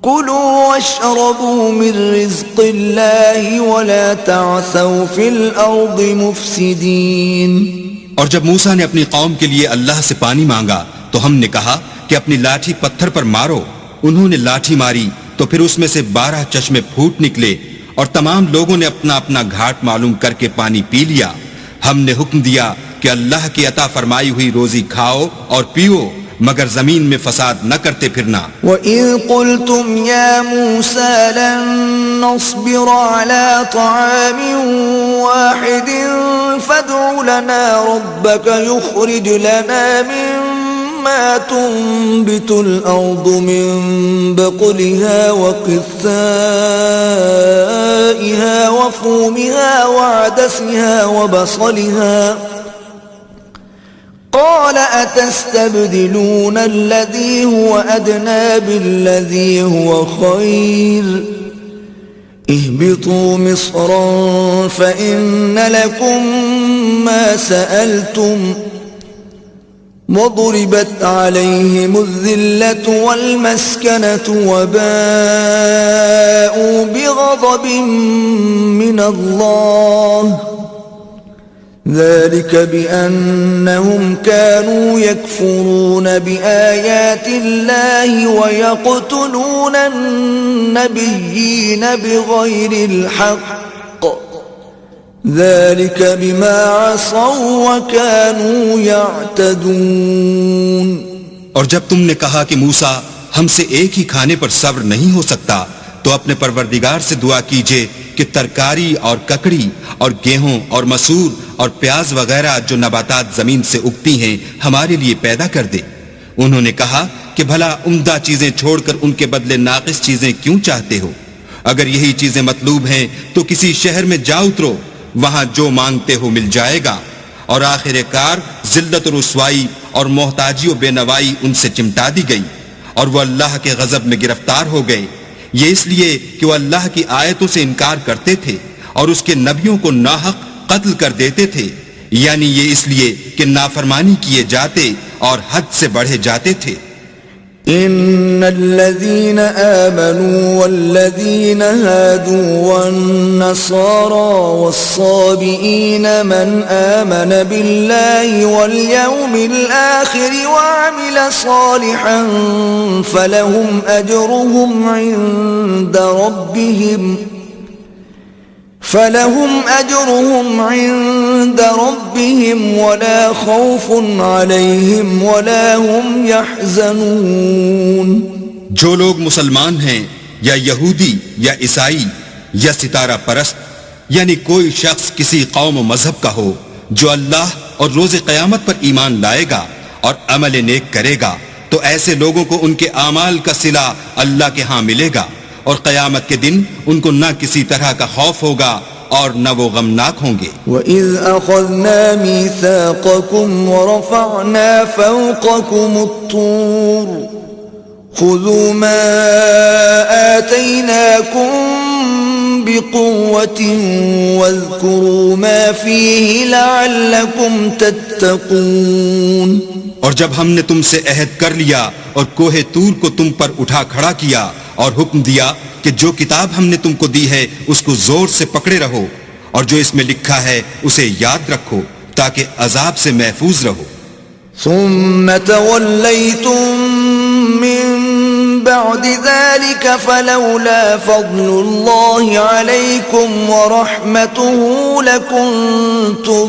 كلوا واشربوا من رزق الله ولا تعثوا في الأرض مفسدين. اور جب موسیٰ نے اپنی قوم کے لیے اللہ سے پانی مانگا تو ہم نے کہا کہ اپنی لاٹھی پتھر پر مارو. انہوں نے لاٹھی ماری تو پھر اس میں سے 12 چشمے پھوٹ نکلے اور تمام لوگوں نے اپنا اپنا گھاٹ معلوم کر کے پانی پی لیا. ہم نے حکم دیا کہ اللہ کی عطا فرمائی ہوئی روزی کھاؤ اور پیو مگر زمین میں فساد نہ کرتے پھرنا. وَإِذْ قُلْتُمْ يَا مُوسَىٰ لَن نَّصْبِرَ عَلَىٰ طَعَامٍ وَاحِدٍ فَادْعُ لَنَا رَبَّكَ يُخْرِجْ لَنَا مِمَّا تُنبِتُ الْأَرْضُ مِن بَقْلِهَا وَقِثَّائِهَا وَفُومِهَا وَعَدَسِهَا وَبَصَلِهَا قال أتستبدلون الذي هو أدنى بالذي هو خير اهبطوا مصرا فإن لكم ما سألتم وضربت عليهم الذلة والمسكنة وباءوا بغضب من الله ذلك بأنهم كانوا يكفرون بآيات الله ويقتلون النبيين بغير الحق ذلك بما عصوا وكانوا يعتدون. اور جب تم نے کہا کہ موسیٰ ہم سے ایک ہی کھانے پر صبر نہیں ہو سکتا تو اپنے پروردگار سے دعا کیجئے کہ ترکاری اور ککڑی اور گیہوں اور مسور اور پیاز وغیرہ جو نباتات زمین سے اگتی ہیں ہمارے لیے پیدا کر دے. انہوں نے کہا کہ بھلا عمدہ چیزیں چھوڑ کر ان کے بدلے ناقص چیزیں کیوں چاہتے ہو؟ اگر یہی چیزیں مطلوب ہیں تو کسی شہر میں جا اترو، وہاں جو مانگتے ہو مل جائے گا. اور آخر کار ذلت و رسوائی اور محتاجی و بے نوائی ان سے چمٹا دی گئی اور وہ اللہ کے غضب میں گرفتار ہو گئے. یہ اس لیے کہ وہ اللہ کی آیتوں سے انکار کرتے تھے اور اس کے نبیوں کو ناحق قتل کر دیتے تھے، یعنی یہ اس لیے کہ نافرمانی کیے جاتے اور حد سے بڑھے جاتے تھے. إن الذين آمنوا والذين هادوا والنصارى والصابئين من آمن بالله واليوم الآخر وعمل صالحا فلهم أجرهم عند ربهم ولا خوف عليهم ولا هم يحزنون. جو لوگ مسلمان ہیں یا یہودی یا عیسائی یا ستارہ پرست، یعنی کوئی شخص کسی قوم و مذہب کا ہو، جو اللہ اور روز قیامت پر ایمان لائے گا اور عمل نیک کرے گا، تو ایسے لوگوں کو ان کے اعمال کا صلہ اللہ کے ہاں ملے گا، اور قیامت کے دن ان کو نہ کسی طرح کا خوف ہوگا اور نہ وہ غمناک ہوں گے. وَإِذْ أَخَذْنَا مِيثَاقَكُمْ وَرَفَعْنَا فَوْقَكُمُ الطُّورَ خُذُوا مَا آتَيْنَاكُمْ بِقُوَّةٍ وَاذْكُرُوا مَا فِيهِ لَعَلَّكُمْ تَتَّقُونَ. اور جب ہم نے تم سے عہد کر لیا اور کوہ طور کو تم پر اٹھا کھڑا کیا اور حکم دیا کہ جو کتاب ہم نے تم کو دی ہے اس کو زور سے پکڑے رہو، اور جو اس میں لکھا ہے اسے یاد رکھو تاکہ عذاب سے محفوظ رہو. ثم توليتم من بعد ذلك فلولا فضل الله عليكم ورحمته لكنتم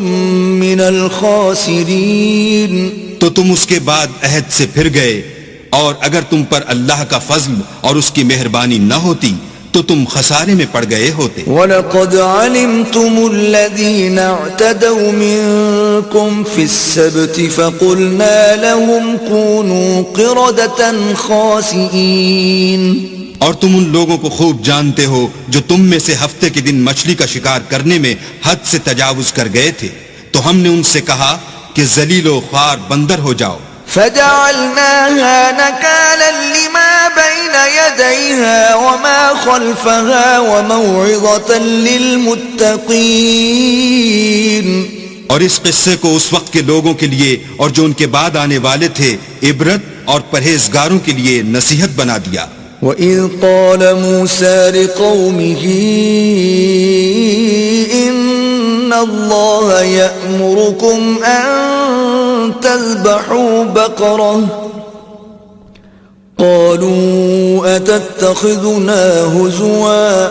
من الخاسرين. تو تم اس کے بعد عہد سے پھر گئے، اور اگر تم پر اللہ کا فضل اور اس کی مہربانی نہ ہوتی تو تم خسارے میں پڑ گئے ہوتے. وَلَقَدْ عَلِمْتُمُ الَّذِينَ اعْتَدَوْا مِنكُمْ فِي السَّبْتِ فَقُلْنَا لَهُمْ كُونُوا قِرَدَةً خَاسِئِينَ. اور تم ان لوگوں کو خوب جانتے ہو جو تم میں سے ہفتے کے دن مچھلی کا شکار کرنے میں حد سے تجاوز کر گئے تھے، تو ہم نے ان سے کہا کہ ذلیل و خوار بندر ہو جاؤ. فجعلناها نكالا لما بين يديها وما خلفها وموعظة للمتقين. اور اس قصے کو اس وقت کے لوگوں کے لیے اور جو ان کے بعد آنے والے تھے عبرت اور پرہیزگاروں کے لیے نصیحت بنا دیا. وَإِذْ قَالَ مُوسَى لِقَوْمِهِ إِنَّ اللَّهَ يَأْمُرُكُمْ أَن تذبحوا بقرة قالوا أتتخذنا هزوا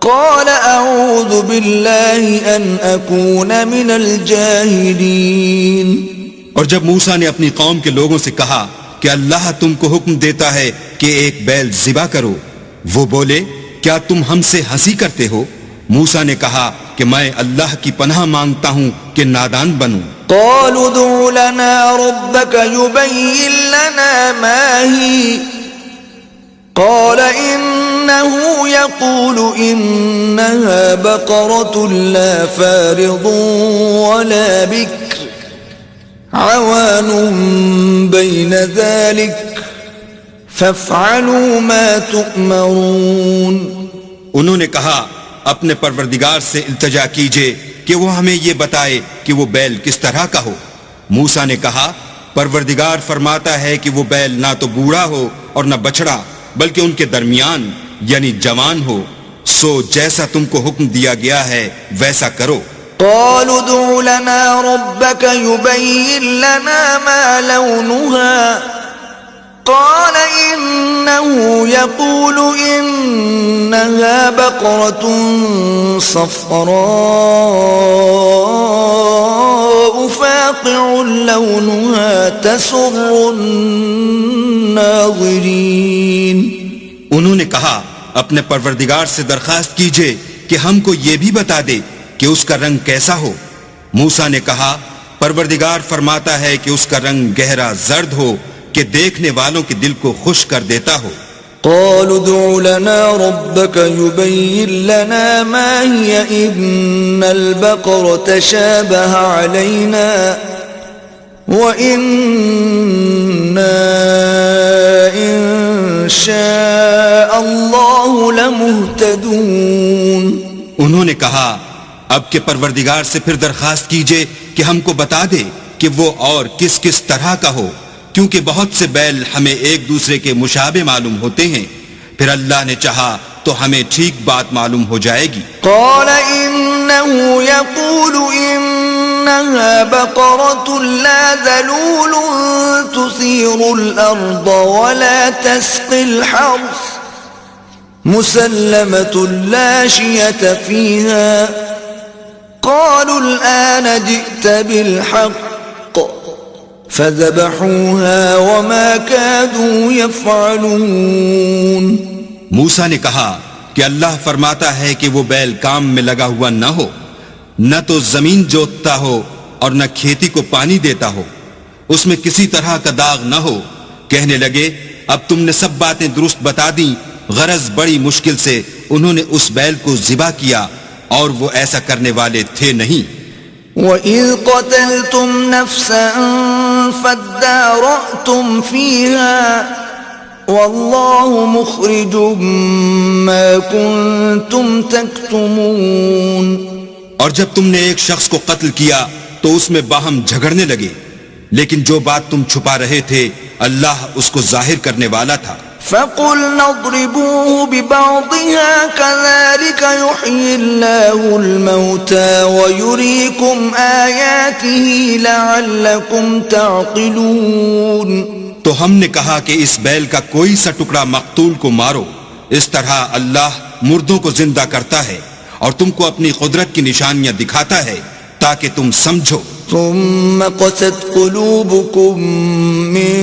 قال أعوذ بالله أن أكون من الجاهلين. اور جب موسیٰ نے اپنی قوم کے لوگوں سے کہا کہ اللہ تم کو حکم دیتا ہے کہ ایک بیل ذبح کرو، وہ بولے کیا تم ہم سے ہنسی کرتے ہو؟ موسیٰ نے کہا کہ میں اللہ کی پناہ مانگتا ہوں کہ نادان بنوں. قالوا ادع لنا ربك يبين لنا ما هي قال إنه يقول إنها بقرة لا فارض ولا بكر عوان بين ذلك فافعلوا ما تؤمرون. انہوں نے کہا اپنے پروردگار سے التجا کیجئے کہ وہ ہمیں یہ بتائے کہ وہ بیل کس طرح کا ہو. موسیٰ نے کہا پروردگار فرماتا ہے کہ وہ بیل نہ تو بوڑھا ہو اور نہ بچڑا بلکہ ان کے درمیان یعنی جوان ہو، سو جیسا تم کو حکم دیا گیا ہے ویسا کرو. قالوا ادع لنا ربك يبين لنا ما لونها قال إنه يقول إنها بقرة صفراء فاقع لونها تسر الناظرين. انہوں نے کہا اپنے پروردگار سے درخواست کیجئے کہ ہم کو یہ بھی بتا دے کہ اس کا رنگ کیسا ہو. موسیٰ نے کہا پروردگار فرماتا ہے کہ اس کا رنگ گہرا زرد ہو کہ دیکھنے والوں کے دل کو خوش کر دیتا ہو. قالوا ادع لنا ربك يبين لنا ما هي إن البقرة شابه علينا وإنا إن شاء الله لمهتدون. انہوں نے کہا اب کے پروردگار سے پھر درخواست کیجئے کہ ہم کو بتا دے کہ وہ اور کس کس طرح کا ہو. کیونکہ بہت سے بیل ہمیں ایک دوسرے کے مشابہ معلوم ہوتے ہیں، پھر اللہ نے چاہا تو ہمیں ٹھیک بات معلوم ہو جائے گی۔ قال إنه يقول إنها بقرة لا ذلول تثير الأرض ولا تسقي الحرث مسلمة لا شية فيها قالوا الآن جئت بالحق فذبحوها وما كادوا يفعلون۔ موسیٰ نے کہا کہ اللہ فرماتا ہے کہ وہ بیل کام میں لگا ہوا نہ ہو، نہ تو زمین جوتتا ہو اور نہ کھیتی کو پانی دیتا ہو، اس میں کسی طرح کا داغ نہ ہو۔ کہنے لگے اب تم نے سب باتیں درست بتا دیں، غرض بڑی مشکل سے انہوں نے اس بیل کو ذبح کیا اور وہ ایسا کرنے والے تھے نہیں۔ وَإِذْ قَتَلْتُمْ نَفْسًا فَادَّارَأْتُمْ فِيهَا وَاللَّهُ مُخْرِجٌ مَا كُنْتُمْ تَكْتُمُونَ۔ اور جب تم نے ایک شخص کو قتل کیا تو اس میں باہم جھگڑنے لگے، لیکن جو بات تم چھپا رہے تھے اللہ اس کو ظاہر کرنے والا تھا۔ فَقُلْنَا اضْرِبُوهُ بِبَعْضِهَا كَذَلِكَ يُحْيِي اللَّهُ الْمَوْتَى وَيُرِيكُمْ آيَاتِهِ لَعَلَّكُمْ تَعْقِلُونَ۔ تو ہم نے کہا کہ اس بیل کا کوئی سا ٹکڑا مقتول کو مارو، اس طرح اللہ مردوں کو زندہ کرتا ہے اور تم کو اپنی قدرت کی نشانیاں دکھاتا ہے تاکہ تم سمجھو۔ ثم قست قلوبكم من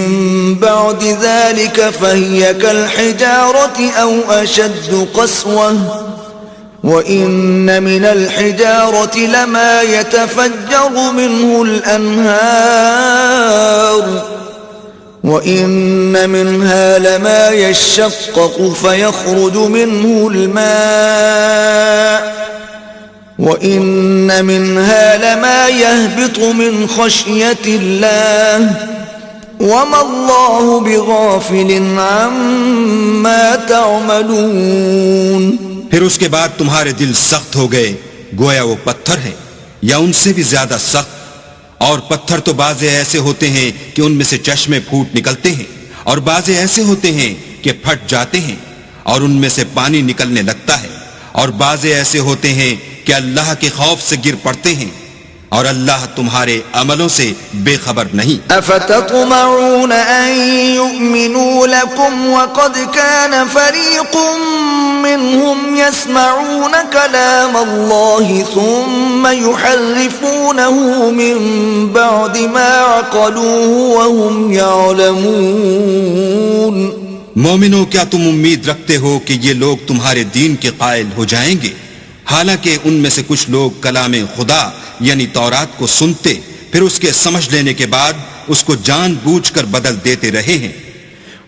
بعد ذلك فهي كالحجارة أو أشد قسوة وإن من الحجارة لما يتفجر منه الأنهار وإن منها لما يشقق فيخرج منه الماء وَإِنَّ مِنْهَا لَمَا يَهْبِطُ مِنْ خَشْيَةِ اللَّهِ وَمَا اللَّهُ بِغَافِلٍ عَمَّا تَعْمَلُونَ۔ پھر اس کے بعد تمہارے دل سخت ہو گئے گویا وہ پتھر ہیں یا ان سے بھی زیادہ سخت، اور پتھر تو بعضے ایسے ہوتے ہیں کہ ان میں سے چشمے پھوٹ نکلتے ہیں، اور بعضے ایسے ہوتے ہیں کہ پھٹ جاتے ہیں اور ان میں سے پانی نکلنے لگتا ہے، اور بعضے ایسے ہوتے ہیں کہ اللہ کے خوف سے گر پڑتے ہیں، اور اللہ تمہارے عملوں سے بے خبر نہیں۔ افتطمعون ان يؤمنوا لكم وقد كان فريق منهم يسمعون كلام الله ثم يحرفونه من بعد ما عقلوه وهم يعلمون۔ مومنو کیا تم امید رکھتے ہو کہ یہ لوگ تمہارے دین کے قائل ہو جائیں گے، حالانکہ ان میں سے کچھ لوگ کلام خدا یعنی تورات کو سنتے پھر اس کے سمجھ لینے کے بعد اس کو جان بوجھ کر بدل دیتے رہے ہیں۔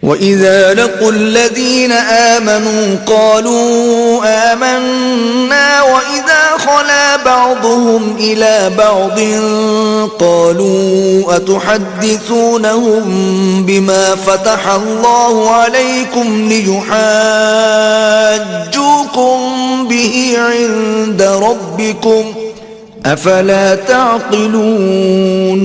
وَإِذَا لَقُوا الَّذِينَ آمَنُوا قَالُوا آمَنَّا وَإِذَا خَلَا بَعْضُهُمْ إِلَى بَعْضٍ قَالُوا أَتُحَدِّثُونَهُمْ بِمَا فَتَحَ اللَّهُ عَلَيْكُمْ لِيُحَاجُّوكُمْ بِهِ عِندَ رَبِّكُمْ أَفَلَا تَعْقِلُونَ۔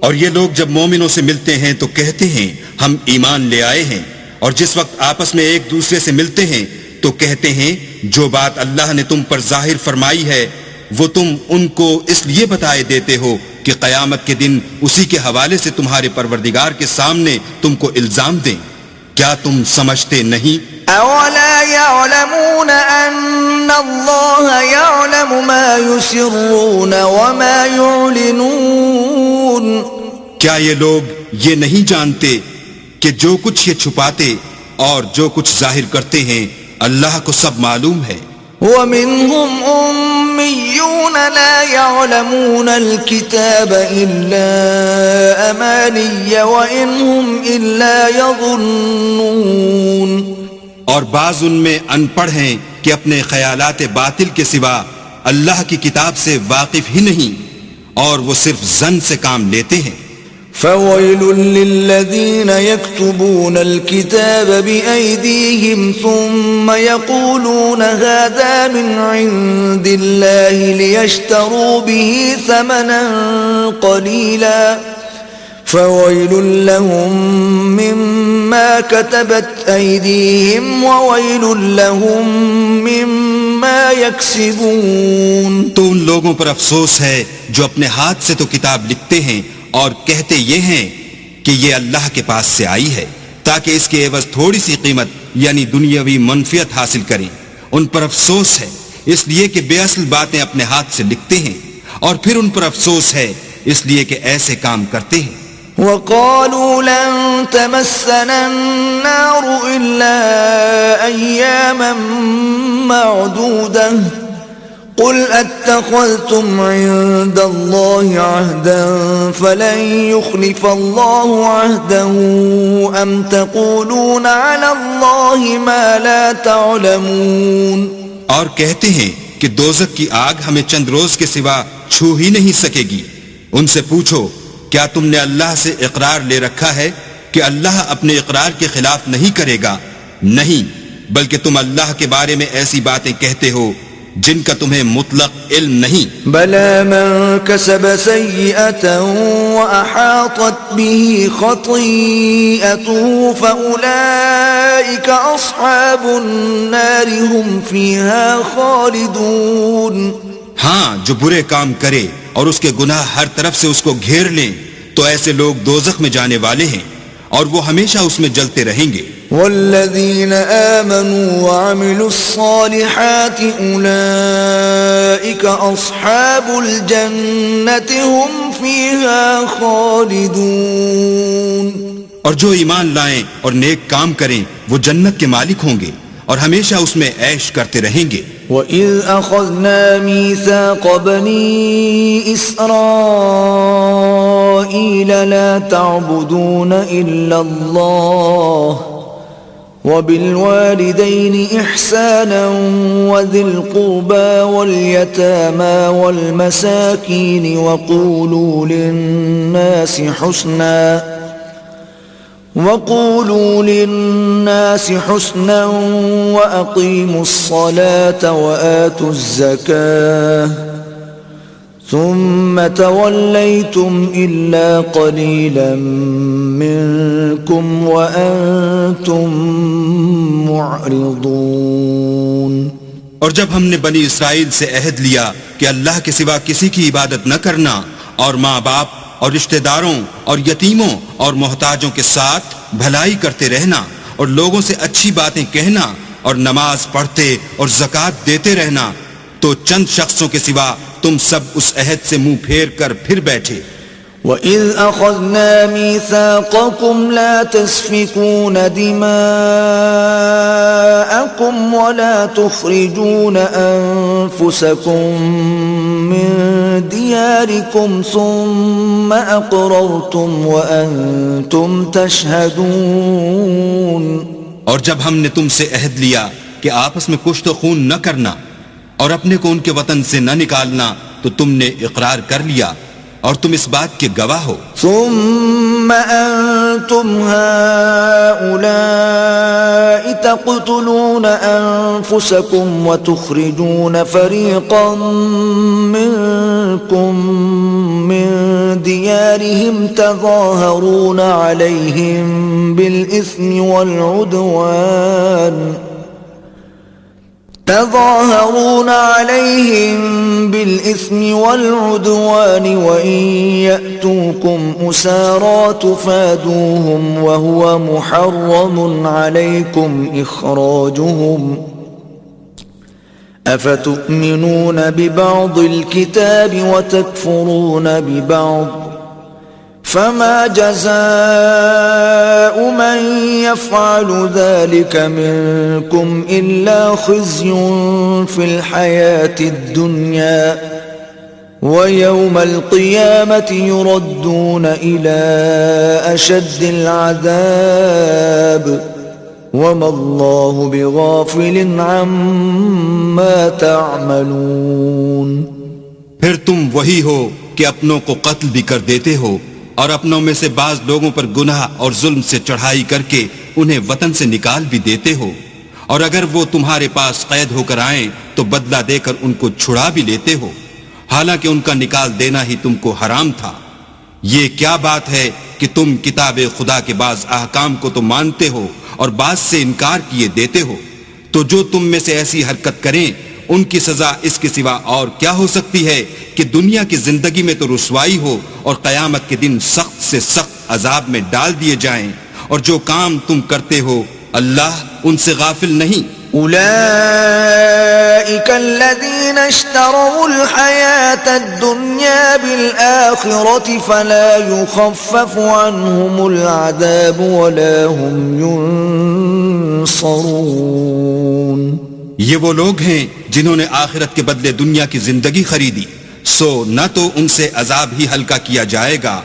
اور یہ لوگ جب مومنوں سے ملتے ہیں تو کہتے ہیں ہم ایمان لے آئے ہیں، اور جس وقت آپس میں ایک دوسرے سے ملتے ہیں تو کہتے ہیں جو بات اللہ نے تم پر ظاہر فرمائی ہے وہ تم ان کو اس لیے بتائے دیتے ہو کہ قیامت کے دن اسی کے حوالے سے تمہارے پروردگار کے سامنے تم کو الزام دیں۔ کیا تم سمجھتے نہیں؟ اولا يعلمون ان اللہ يعلم ما يسرون وما يعلنون۔ کیا یہ لوگ یہ نہیں جانتے کہ جو کچھ یہ چھپاتے اور جو کچھ ظاہر کرتے ہیں اللہ کو سب معلوم ہے۔ وَمِنْهُمْ أُمِّيُّونَ لَا يَعْلَمُونَ الْكِتَابَ إِلَّا أَمَانِيَّ وَإِنْ هُمْ إِلَّا يَظُنُّونَ۔ اور بعض ان میں ان پڑھ ہیں کہ اپنے خیالات باطل کے سوا اللہ کی کتاب سے واقف ہی نہیں، اور وہ صرف ظن سے کام لیتے ہیں۔ فَوَيْلٌ لِّلَّذِينَ يَكْتُبُونَ الْكِتَابَ بِأَيْدِيهِمْ ثُمَّ يَقُولُونَ هَذَا مِنْ عِندِ اللَّهِ لِيَشْتَرُوا بِهِ ثَمَنًا قَلِيلًا فويل لهم مما كتبت أيديهم وويل لهم مما يكسبون. تو ان لوگوں پر افسوس ہے جو اپنے ہاتھ سے تو کتاب لکھتے ہیں اور کہتے یہ ہیں کہ یہ اللہ کے پاس سے آئی ہے تاکہ اس کے عوض تھوڑی سی قیمت یعنی دنیاوی منفعت حاصل کریں. ان پر افسوس ہے اس لیے کہ بے اصل باتیں اپنے ہاتھ سے لکھتے ہیں، اور پھر ان پر افسوس ہے اس لیے کہ ایسے کام کرتے ہیں. وقالوا لن تمسنا النار إلا أياما معدودة قل اتخذتم عند الله عهدا فلن يخلف الله عهده أم تقولون على الله ما لا تعلمون. اور کہتے ہیں کہ دوزخ کی آگ ہمیں چند روز کے سوا چھو ہی نہیں سکے گی. ان سے پوچھو کیا تم نے اللہ سے اقرار لے رکھا ہے کہ اللہ اپنے اقرار کے خلاف نہیں کرے گا؟ نہیں، بلکہ تم اللہ کے بارے میں ایسی باتیں کہتے ہو جن کا تمہیں مطلق علم نہیں. بلى من كسب سيئة وأحاطت به خطيئته فأولئك أصحاب النار هم فيها خالدون. ہاں، جو برے کام کرے اور اس کے گناہ ہر طرف سے اس کو گھیر لیں تو ایسے لوگ دوزخ میں جانے والے ہیں اور وہ ہمیشہ اس میں جلتے رہیں گے. والذین آمنوا وعملوا الصالحات اولئک اصحاب الجنة هم فیہا خالدون. اور جو ایمان لائیں اور نیک کام کریں وہ جنت کے مالک ہوں گے اور ہمیشہ اس میں عیش کرتے رہیں گے. وَإِذْ أَخَذْنَا مِيثَاقَ بَنِي إِسْرَائِيلَ لَا تَعْبُدُونَ إِلَّا اللَّهَ وَبِالْوَالِدَيْنِ إِحْسَانًا وَذِي الْقُرْبَى وَالْيَتَامَى وَالْمَسَاكِينِ وَقُولُوا لِلنَّاسِ حُسْنًا وَأَقِيمُوا الصَّلَاةَ وَآتُوا الزَّكَاةَ ثُمَّ تَوَلَّيْتُمْ إِلَّا قَلِيلًا مِّنكُمْ وَأَنتُمْ مُعْرِضُونَ. اور جب ہم نے بنی اسرائیل سے عہد لیا کہ اللہ کے سوا کسی کی عبادت نہ کرنا اور ماں باپ اور رشتہ داروں اور یتیموں اور محتاجوں کے ساتھ بھلائی کرتے رہنا اور لوگوں سے اچھی باتیں کہنا اور نماز پڑھتے اور زکوٰۃ دیتے رہنا، تو چند شخصوں کے سوا تم سب اس عہد سے منہ پھیر کر پھر بیٹھے. وَإِذْ أَخَذْنَا مِيثَاقَكُمْ لَا تَسْفِكُونَ دِمَاءَكُمْ وَلَا تُخْرِجُونَ أَنفُسَكُمْ مِنْ دِيَارِكُمْ ثُمَّ أَقْرَرْتُمْ وَأَنْتُمْ تَشْهَدُونَ. اور جب ہم نے تم سے عہد لیا کہ آپس میں کشت و خون نہ کرنا اور اپنے کو ان کے وطن سے نہ نکالنا تو تم نے اقرار کر لیا اور تم اس بات کے گواہ ہو. ثم أنتم هؤلاء تقتلون أنفسكم وتخرجون فريقا منكم من ديارهم تظاهرون عليهم بالإثم والعدوان وإن يأتوكم أسارى تفادوهم وهو محرم عليكم إخراجهم أفتؤمنون ببعض الكتاب وتكفرون ببعض فما جزاء من يفعل ذلك منكم إلا خزي في الحياة الدنيا ويوم القيامة يردون إلى أشد العذاب وما الله بغافل عما تعملون. پھر تم وہی ہو کہ اپنوں کو قتل بھی کر دیتے ہو اور اپنوں میں سے بعض لوگوں پر گناہ اور ظلم سے چڑھائی کر کے انہیں وطن سے نکال بھی دیتے ہو، اور اگر وہ تمہارے پاس قید ہو کر آئیں تو بدلہ دے کر ان کو چھڑا بھی لیتے ہو، حالانکہ ان کا نکال دینا ہی تم کو حرام تھا. یہ کیا بات ہے کہ تم کتاب خدا کے بعض احکام کو تو مانتے ہو اور بعض سے انکار کیے دیتے ہو، تو جو تم میں سے ایسی حرکت کریں ان کی سزا اس کے سوا اور کیا ہو سکتی ہے کہ دنیا کی زندگی میں تو رسوائی ہو اور قیامت کے دن سخت سے سخت عذاب میں ڈال دیے جائیں، اور جو کام تم کرتے ہو اللہ ان سے غافل نہیں۔ أولئك الذين اشتروا الحياة الدنيا بالآخرة فلا يخفف عنهم العذاب ولا هم ينصرون۔ یہ وہ لوگ ہیں جنہوں نے آخرت کے بدلے دنیا کی زندگی خریدی، سو نہ تو ان سے عذاب ہی ہلکا کیا جائے گا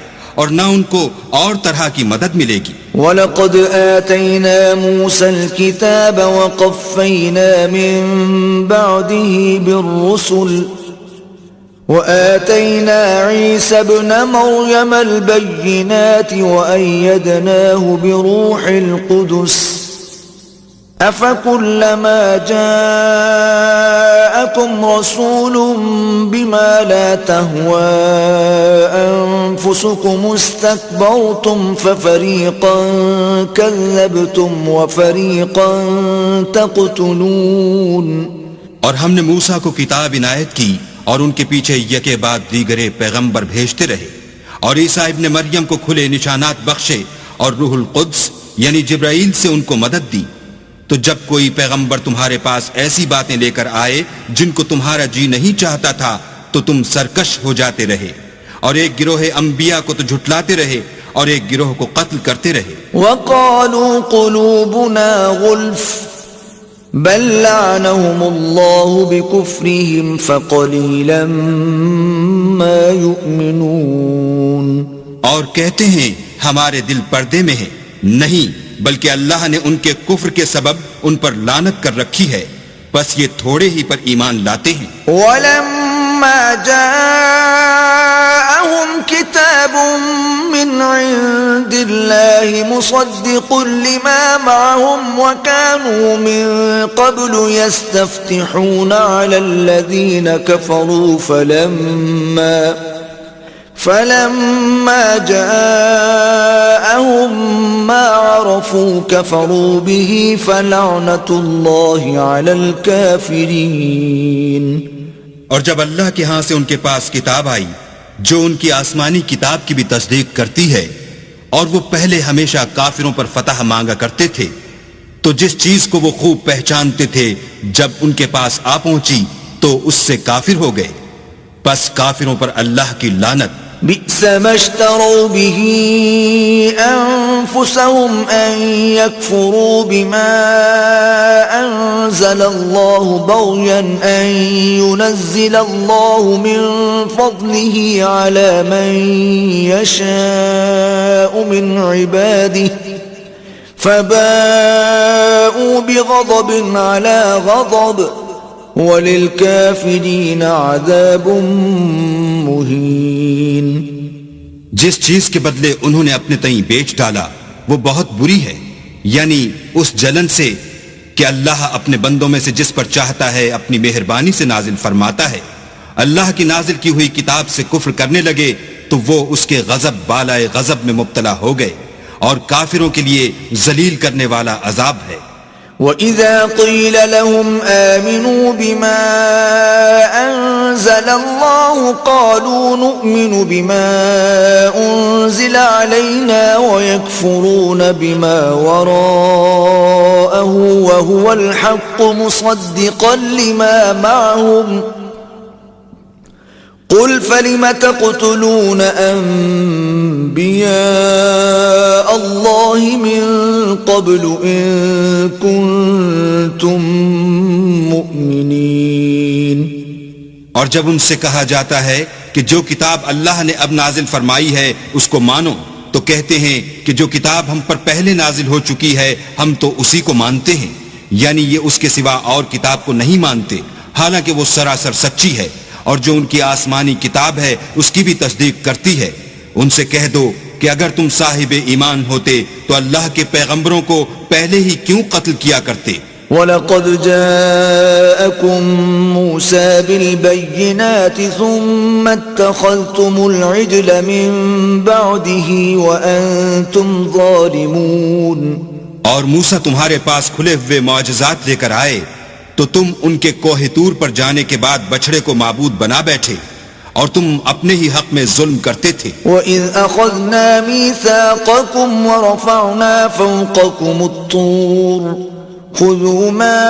اور نہ ان کو اور طرح کی مدد ملے گی۔ وَلَقَدْ آتَيْنَا مُوسَى الْكِتَابَ وَقَفَّيْنَا مِن بَعْدِهِ بِالرُّسُلِ وَآتَيْنَا عِيسَى ابْنَ مَرْيَمَ الْبَيِّنَاتِ وَأَيَّدْنَاهُ بِرُوحِ الْقُدُسِ أَفَكُلَّمَا جَاءَكُمْ رَسُولٌ بِمَا لَا تَهْوَى أَنفُسُكُمُ اسْتَكْبَرْتُمْ فَفَرِيقًا كَذَّبْتُمْ وَفَرِيقًا تَقْتُلُونَ۔ اور ہم نے موسیٰ کو کتاب عنایت کی اور ان کے پیچھے یکے بعد دیگرے پیغمبر بھیجتے رہے، اور عیسیٰ ابن مریم کو کھلے نشانات بخشے اور روح القدس یعنی جبرائیل سے ان کو مدد دی۔ تو جب کوئی پیغمبر تمہارے پاس ایسی باتیں لے کر آئے جن کو تمہارا جی نہیں چاہتا تھا تو تم سرکش ہو جاتے رہے، اور ایک گروہ انبیاء کو تو جھٹلاتے رہے اور ایک گروہ کو قتل کرتے رہے۔ وَقَالُوا قُلُوبُنَا غُلْفٌ بَلْ لَعَنَهُمُ اللَّهُ بِكُفْرِهِمْ فَقَلِيلًا مَا يُؤْمِنُونَ۔ اور کہتے ہیں ہمارے دل پردے میں ہیں، نہیں بلکہ اللہ نے ان کے کفر کے سبب ان پر لعنت کر رکھی ہے، بس یہ تھوڑے ہی پر ایمان لاتے ہیں۔ وَلَمَّا جَاءَهُمْ كِتَابٌ مِّنْ عِندِ اللَّهِ مُصَدِّقٌ لِمَا مَعَهُمْ وَكَانُوا مِن قَبْلُ يَسْتَفْتِحُونَ عَلَى الَّذِينَ كَفَرُوا فَلَمَّا جَاءَهُمْ مَا عَرَفُوا كَفَرُوا بِهِ فَلَعْنَةُ اللَّهِ عَلَى الْكَافِرِينَ۔ اور جب اللہ کے ہاں سے ان کے پاس کتاب آئی جو ان کی آسمانی کتاب کی بھی تصدیق کرتی ہے، اور وہ پہلے ہمیشہ کافروں پر فتح مانگا کرتے تھے، تو جس چیز کو وہ خوب پہچانتے تھے جب ان کے پاس آ پہنچی تو اس سے کافر ہو گئے، بس کافروں پر اللہ کی لعنت۔ بئس ما اشتروا به أنفسهم أن يكفروا بما أنزل الله بغيا أن ينزل الله من فضله على من يشاء من عباده فباءوا بغضب على غضب وَلِلْكَافِرِينَ عَذَابٌ مُّهِينٌ۔ جس چیز کے بدلے انہوں نے اپنے تئیں بیچ ڈالا وہ بہت بری ہے، یعنی اس جلن سے کہ اللہ اپنے بندوں میں سے جس پر چاہتا ہے اپنی مہربانی سے نازل فرماتا ہے۔ اللہ کی نازل کی ہوئی کتاب سے کفر کرنے لگے تو وہ اس کے غضب بالائے غضب میں مبتلا ہو گئے، اور کافروں کے لیے ذلیل کرنے والا عذاب ہے۔ وَإِذَا قِيلَ لَهُمْ آمِنُوا بِمَا أَنزَلَ اللَّهُ قَالُوا نُؤْمِنُ بِمَا أُنزِلَ عَلَيْنَا وَيَكْفُرُونَ بِمَا وَرَاءَهُ وَهُوَ الْحَقُّ مُصَدِّقًا لِمَا مَعَهُمْ قُلْ فَلِمَ تَقْتُلُونَ أَنبِيَاءَ اللَّهِ مِن قَبْلُ إِن كُنتُم مُؤْمِنِينَ۔ اور جب ان سے کہا جاتا ہے کہ جو کتاب اللہ نے اب نازل فرمائی ہے اس کو مانو، تو کہتے ہیں کہ جو کتاب ہم پر پہلے نازل ہو چکی ہے ہم تو اسی کو مانتے ہیں، یعنی یہ اس کے سوا اور کتاب کو نہیں مانتے، حالانکہ وہ سراسر سچی ہے، اور جو ان کی آسمانی کتاب ہے اس کی بھی تصدیق کرتی ہے۔ ان سے کہہ دو کہ اگر تم صاحب ایمان ہوتے تو اللہ کے پیغمبروں کو پہلے ہی کیوں قتل کیا کرتے؟ وَلَقَدْ جَاءَكُمْ مُوسَى بِالْبَيِّنَاتِ ثُمَّ اتَّخَذْتُمُ الْعِجْلَ مِنْ بَعْدِهِ وَأَنْتُمْ ظَالِمُونَ اور موسیٰ تمہارے پاس کھلے ہوئے معجزات لے کر آئے تو تم ان کے کوہ طور پر جانے کے بعد بچڑے کو معبود بنا بیٹھے اور تم اپنے ہی حق میں ظلم کرتے تھے. وَإِذْ أَخَذْنَا مِيثَاقَكُمْ وَرَفَعْنَا فَوْقَكُمُ الطُّورَ خُذُوا مَا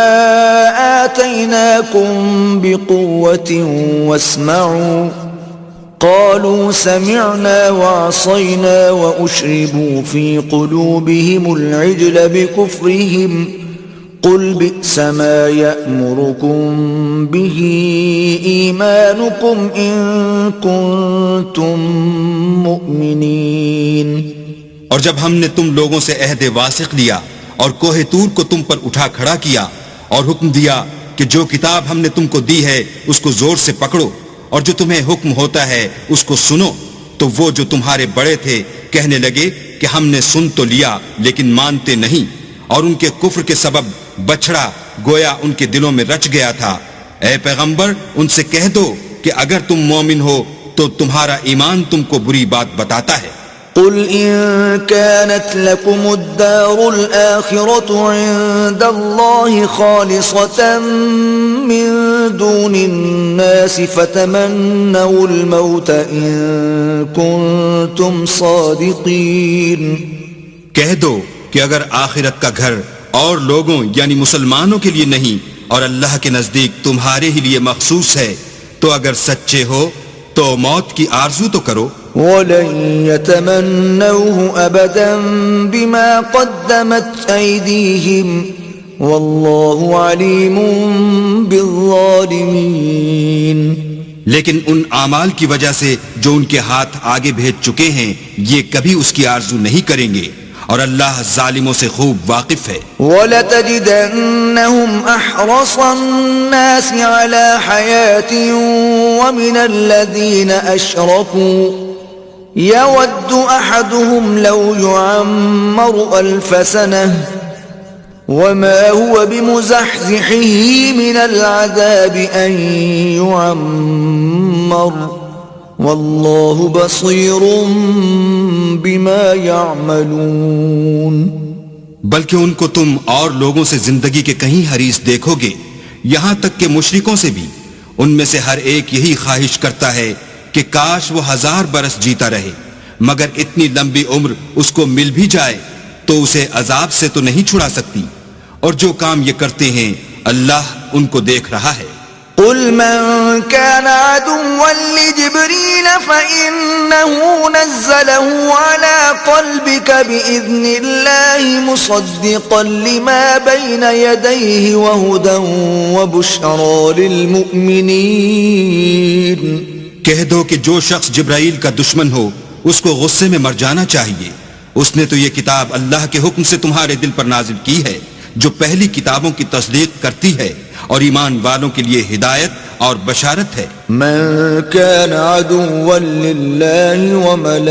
آتَيْنَاكُمْ بِقُوَّةٍ وَاسْمَعُوا قالوا سمعنا وعصينا وأشربوا في قلوبهم العجل بكفرهم قل بئس ما يأمركم به إيمانكم إن كنتم مؤمنين. اور جب ہم نے تم لوگوں سے عہد واثق لیا اور کوہ طور کو تم پر اٹھا کھڑا کیا اور حکم دیا کہ جو کتاب ہم نے تم کو دی ہے اس کو زور سے پکڑو اور جو تمہیں حکم ہوتا ہے اس کو سنو، تو وہ جو تمہارے بڑے تھے کہنے لگے کہ ہم نے سن تو لیا لیکن مانتے نہیں، اور ان کے کفر کے سبب بچڑا گویا ان کے دلوں میں رچ گیا تھا. اے پیغمبر ان سے کہہ دو کہ اگر تم مومن ہو تو تمہارا ایمان تم کو بری بات بتاتا ہے. قل إن كانت لكم الدار الآخرة عند الله خالصة من دون الناس فتمنوا الموت إن كنتم صادقين. کہہ دو کہ اگر آخرت کا گھر اور لوگوں یعنی مسلمانوں کے لیے نہیں اور اللہ کے نزدیک تمہارے ہی لیے مخصوص ہے تو اگر سچے ہو تو موت کی آرزو تو کرو. وَلَن يَتَمَنَّوْهُ أَبَدًا بِمَا قَدَّمَتْ أَيْدِيهِمْ وَاللَّهُ عَلِيمٌ بِالظَّالِمِينَ. لیکن ان اعمال کی وجہ سے جو ان کے ہاتھ آگے بھیج چکے ہیں یہ کبھی اس کی آرزو نہیں کریں گے اور اللہ ظالموں سے خوب واقف ہے. وَلَتَجِدَنَّهُمْ أَحْرَصَ النَّاسِ عَلَى حَيَاةٍ وَمِنَ الَّذِينَ أَشْرَكُوا يَوَدُّ أَحَدُهُمْ لَوْ يُعَمَّرُ أَلْفَ سَنَةٍ وَمَا هُوَ بِمُزَحْزِحِهِ مِنَ الْعَذَابِ أَن يُعَمَّرَ وَاللَّهُ بَصِيرٌ بِمَا يَعْمَلُونَ. بلکہ ان کو تم اور لوگوں سے زندگی کے کہیں حریص دیکھو گے، یہاں تک کہ مشرکوں سے بھی ان میں سے ہر ایک یہی خواہش کرتا ہے کہ کاش وہ 1000 برس جیتا رہے، مگر اتنی لمبی عمر اس کو مل بھی جائے تو اسے عذاب سے تو نہیں چھڑا سکتی، اور جو کام یہ کرتے ہیں اللہ ان کو دیکھ رہا ہے. قل من كان عدوا لجبريل فإنه نزله على قلبك بإذن الله مصدقا لما بين يديه وهدى وبشرى للمؤمنين. کہہ دو کہ جو شخص جبرائیل کا دشمن ہو اس کو غصے میں مر جانا چاہیے، اس نے تو یہ کتاب اللہ کے حکم سے تمہارے دل پر نازل کی ہے جو پہلی کتابوں کی تصدیق کرتی ہے اور ایمان والوں کے لیے ہدایت اور بشارت ہے. من كان عدوا لله وملائكته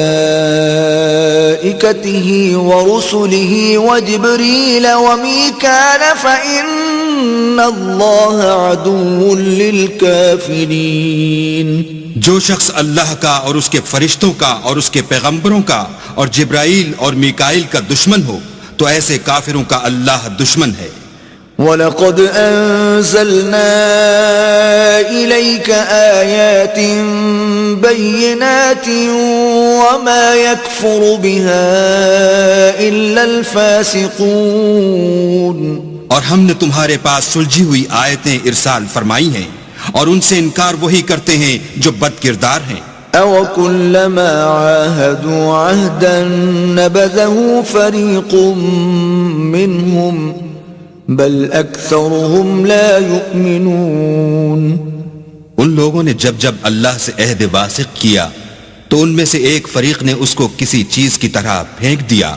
ورسله وجبريل وميكال فإن الله عدو للكافرين. جو شخص اللہ کا اور اس کے فرشتوں کا اور اس کے پیغمبروں کا اور جبرائیل اور میکائیل کا دشمن ہو تو ایسے کافروں کا اللہ دشمن ہے. وَلَقَدْ أَنزَلْنَا إِلَيْكَ آيَاتٍ بَيِّنَاتٍ وَمَا يَكْفُرُ بِهَا إِلَّا الْفَاسِقُونَ. اور ہم نے تمہارے پاس سلجھی ہوئی آیتیں ارسال فرمائی ہیں اور ان سے انکار وہی کرتے ہیں جو بد کردار ہیں. أَوَكُلَّمَا عَاهَدُوا عَهْدًا نَبَذَهُ فَرِيقٌ مِّنْهُمْ بل اکثرهم لا یؤمنون. ان لوگوں نے جب جب اللہ سے عہد واثق کیا تو ان میں سے ایک فریق نے اس کو کسی چیز کی طرح پھینک دیا،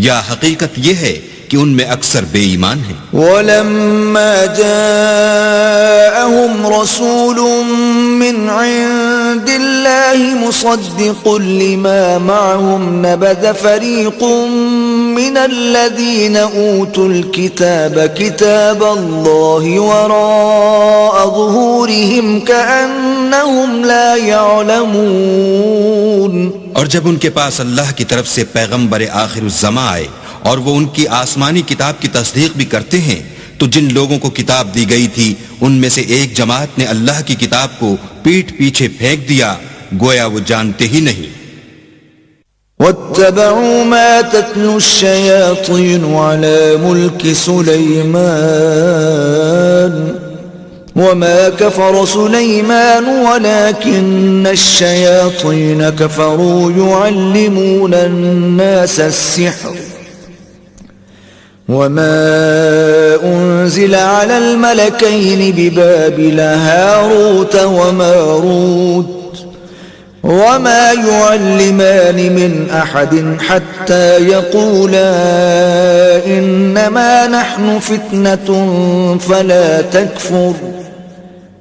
یا حقیقت یہ ہے کہ ان میں اکثر بے ایمان ہیں. وَلَمَّا جَاءَهُمْ رَسُولٌ مِّنْ عِندِ اللَّهِ مُصَدِّقٌ لِّمَا مَعَهُمْ نَبَذَ فَرِيقٌ مِّنَ الَّذِينَ أُوتُوا الْكِتَابَ كِتَابَ اللَّهِ وَرَاءَ ظُهُورِهِمْ كَأَنَّهُمْ لَا يَعْلَمُونَ. اور جب ان کے پاس اللہ کی طرف سے پیغمبر آخر الزماں آئے اور وہ ان کی آسمانی کتاب کی تصدیق بھی کرتے ہیں تو جن لوگوں کو کتاب دی گئی تھی ان میں سے ایک جماعت نے اللہ کی کتاب کو پیٹھ پیچھے پھینک دیا گویا وہ جانتے ہی نہیں. وَاتَّبَعُوا مَا تَتْلُو الشَّيَاطِينُ عَلَى مُلْكِ سُلَيْمَانَ وَمَا كَفَرَ سُلَيْمَانُ وَلَكِنَّ الشَّيَاطِينَ كَفَرُوا يُعَلِّمُونَ النَّاسَ السِّحْرَ وَمَا أُنزِلَ عَلَى الْمَلَكَيْنِ بِبَابِلَ هَارُوتَ وَمَارُوتَ وَمَا يُعَلِّمَانِ مِنْ أَحَدٍ حَتَّى يَقُولَا إِنَّمَا نَحْنُ فِتْنَةٌ فَلَا تَكْفُرْ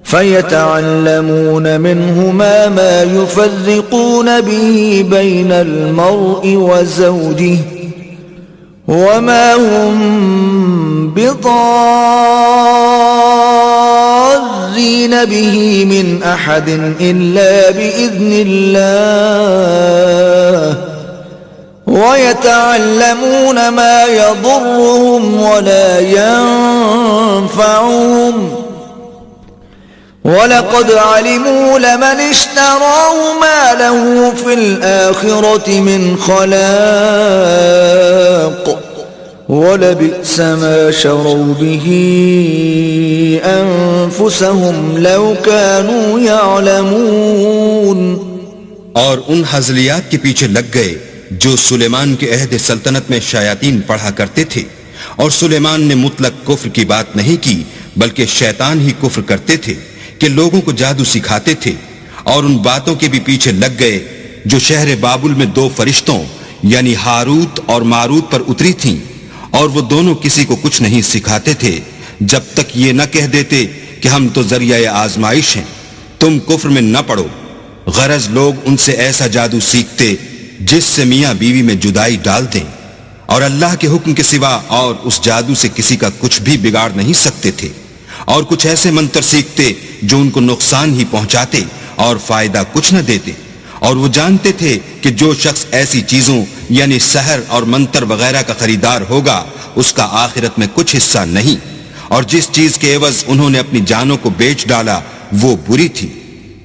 فَيَتَعَلَّمُونَ مِنْهُمَا مَا يُفَرِّقُونَ بِهِ بَيْنَ الْمَرْءِ وَزَوْجِهِ وَمَا هُمْ بِضَارِّينَ بِهِ مِنْ أَحَدٍ إِلَّا بِإِذْنِ اللَّهِ وَيَتَعَلَّمُونَ مَا يَضُرُّهُمْ وَلَا يَنفَعُهُمْ وَلَقَدْ عَلِمُوا لَمَنِ اشْتَرَاهُ مَا لَهُ فِي الْآخِرَةِ مِنْ خَلَاقٍ وَلَبِئْسَ مَا شَرَوْا بِهِ أَنفُسَهُمْ لَوْ كَانُوا يَعْلَمُونَ. اور ان ہزلیات کے پیچھے لگ گئے جو سلیمان کے عہد سلطنت میں شیاطین پڑھا کرتے تھے اور سلیمان نے مطلق کفر کی بات نہیں کی بلکہ شیطان ہی کفر کرتے تھے کہ لوگوں کو جادو سکھاتے تھے. اور ان باتوں کے بھی پیچھے لگ گئے جو شہر بابل میں دو فرشتوں یعنی ہاروت اور ماروت پر اتری تھیں اور وہ دونوں کسی کو کچھ نہیں سکھاتے تھے جب تک یہ نہ کہہ دیتے کہ ہم تو ذریعہ آزمائش ہیں تم کفر میں نہ پڑو. غرض لوگ ان سے ایسا جادو سیکھتے جس سے میاں بیوی میں جدائی ڈال دیں اور اللہ کے حکم کے سوا اور اس جادو سے کسی کا کچھ بھی بگاڑ نہیں سکتے تھے. اور کچھ ایسے منتر سیکھتے جو ان کو نقصان ہی پہنچاتے اور فائدہ کچھ نہ دیتے. اور وہ جانتے تھے کہ جو شخص ایسی چیزوں یعنی سحر اور منتر وغیرہ کا خریدار ہوگا اس کا آخرت میں کچھ حصہ نہیں. اور جس چیز کے عوض انہوں نے اپنی جانوں کو بیچ ڈالا وہ بری تھی.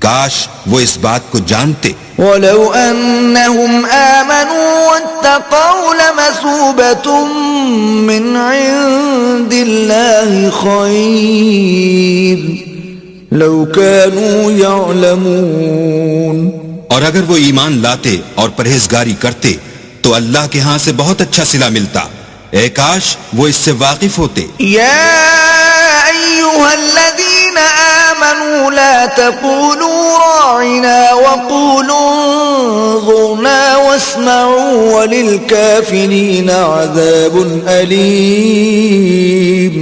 کاش وہ اس بات کو جانتے. وَلَوْ أَنَّهُمْ آمَنُوا وَاتَّقَوْا لَمَثُوبَةٌ مِّنْ عِندِ اللَّهِ خَيْرٌ لَوْ كَانُوا يَعْلَمُونَ. اور اگر وہ ایمان لاتے اور پرہیزگاری کرتے تو اللہ کے ہاں سے بہت اچھا صلہ ملتا. اے کاش وہ اس سے واقف ہوتے. یا ایھا الذین آمنوا لا تقولوا راعنا وقولوا انظرنا واسمعوا وللکافرین عذاب علیم.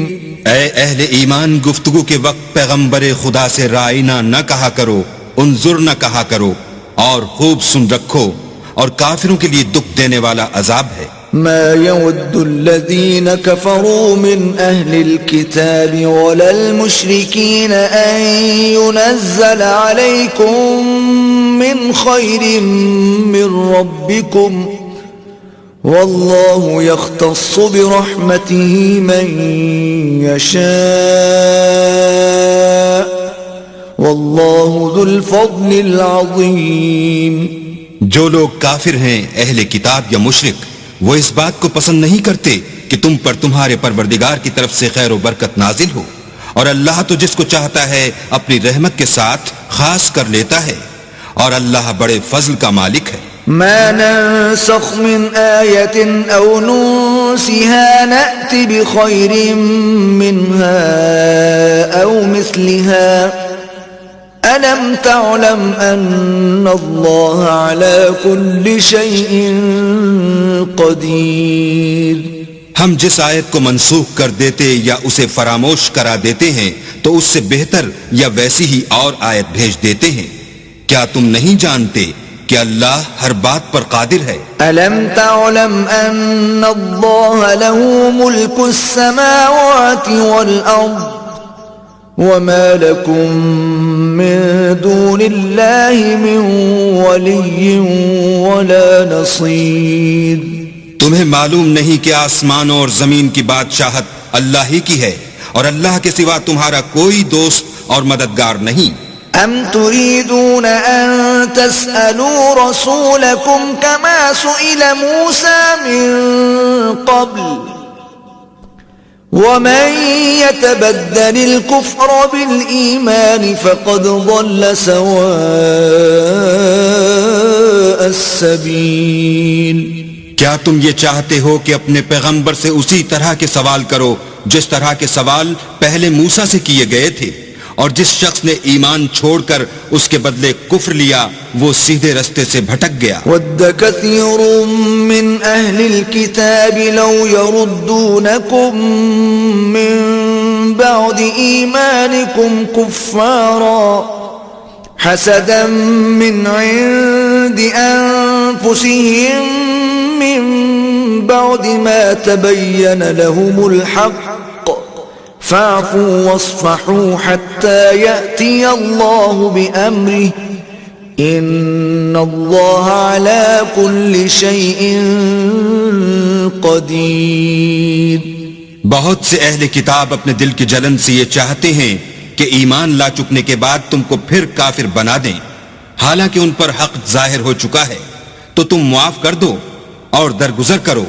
اے اہل ایمان گفتگو کے وقت پیغمبر خدا سے رائنا نہ کہا کرو انظر نہ کہا کرو اور خوب سن رکھو اور کافروں کے لیے دکھ دینے والا عذاب ہے. ما يود الذين كفروا من أهل الكتاب ولا المشركين أن ينزل عليكم من خير من ربكم والله يختص برحمته من يشاء والله ذو الفضل العظيم. جو لوگ کافر ہیں اہل کتاب یا مشرک وہ اس بات کو پسند نہیں کرتے کہ تم پر تمہارے پروردگار کی طرف سے خیر و برکت نازل ہو اور اللہ تو جس کو چاہتا ہے اپنی رحمت کے ساتھ خاص کر لیتا ہے اور اللہ بڑے فضل کا مالک ہے. ما ننسخ من آية أو ننسها نأتي بخير منها أو مثلها ألم تعلم أن الله على كل شيء قدير. ہم جس آیت کو منسوخ کر دیتے یا اسے فراموش کرا دیتے ہیں تو اس سے بہتر یا ویسی ہی اور آیت بھیج دیتے ہیں. کیا تم نہیں جانتے کہ اللہ ہر بات پر قادر ہے؟ ألم تعلم أن الله له ملك السماوات والأرض وما لكم من دون الله من ولي ولا نصير. تمہیں معلوم نہیں کہ آسمانوں اور زمین کی بادشاہت اللہ ہی کی ہے اور اللہ کے سوا تمہارا کوئی دوست اور مددگار نہیں. أم تريدون أن تسألوا رسولكم كما سئل موسى من قبل ومن يتبدل الكفر بالإيمان فقد ضل سواء السبيل. کیا تم یہ چاہتے ہو کہ اپنے پیغمبر سے اسی طرح کے سوال کرو جس طرح کے سوال پہلے موسیٰ سے کیے گئے تھے؟ اور جس شخص نے ایمان چھوڑ کر اس کے بدلے کفر لیا وہ سیدھے رستے سے بھٹک گیا. وَدَّ كَثِيرٌ مِّنْ أَهْلِ الْكِتَابِ لَوْ يَرُدُّونَكُمْ مِّن بَعْدِ إِيمَانِكُمْ كُفَّارًا حَسَدًا مِّنْ عِندِ أَنفُسِهِم مِّن بَعْدِ مَا تَبَيَّنَ لَهُمُ الْحَقُّ فاعفوا واصفحوا حتى يأتي الله بأمره إن الله على كل شيء قدير. بہت سے اہل کتاب اپنے دل کی جلن سے یہ چاہتے ہیں کہ ایمان لا چکنے کے بعد تم کو پھر کافر بنا دیں حالانکہ ان پر حق ظاہر ہو چکا ہے. تو تم معاف کر دو اور درگزر کرو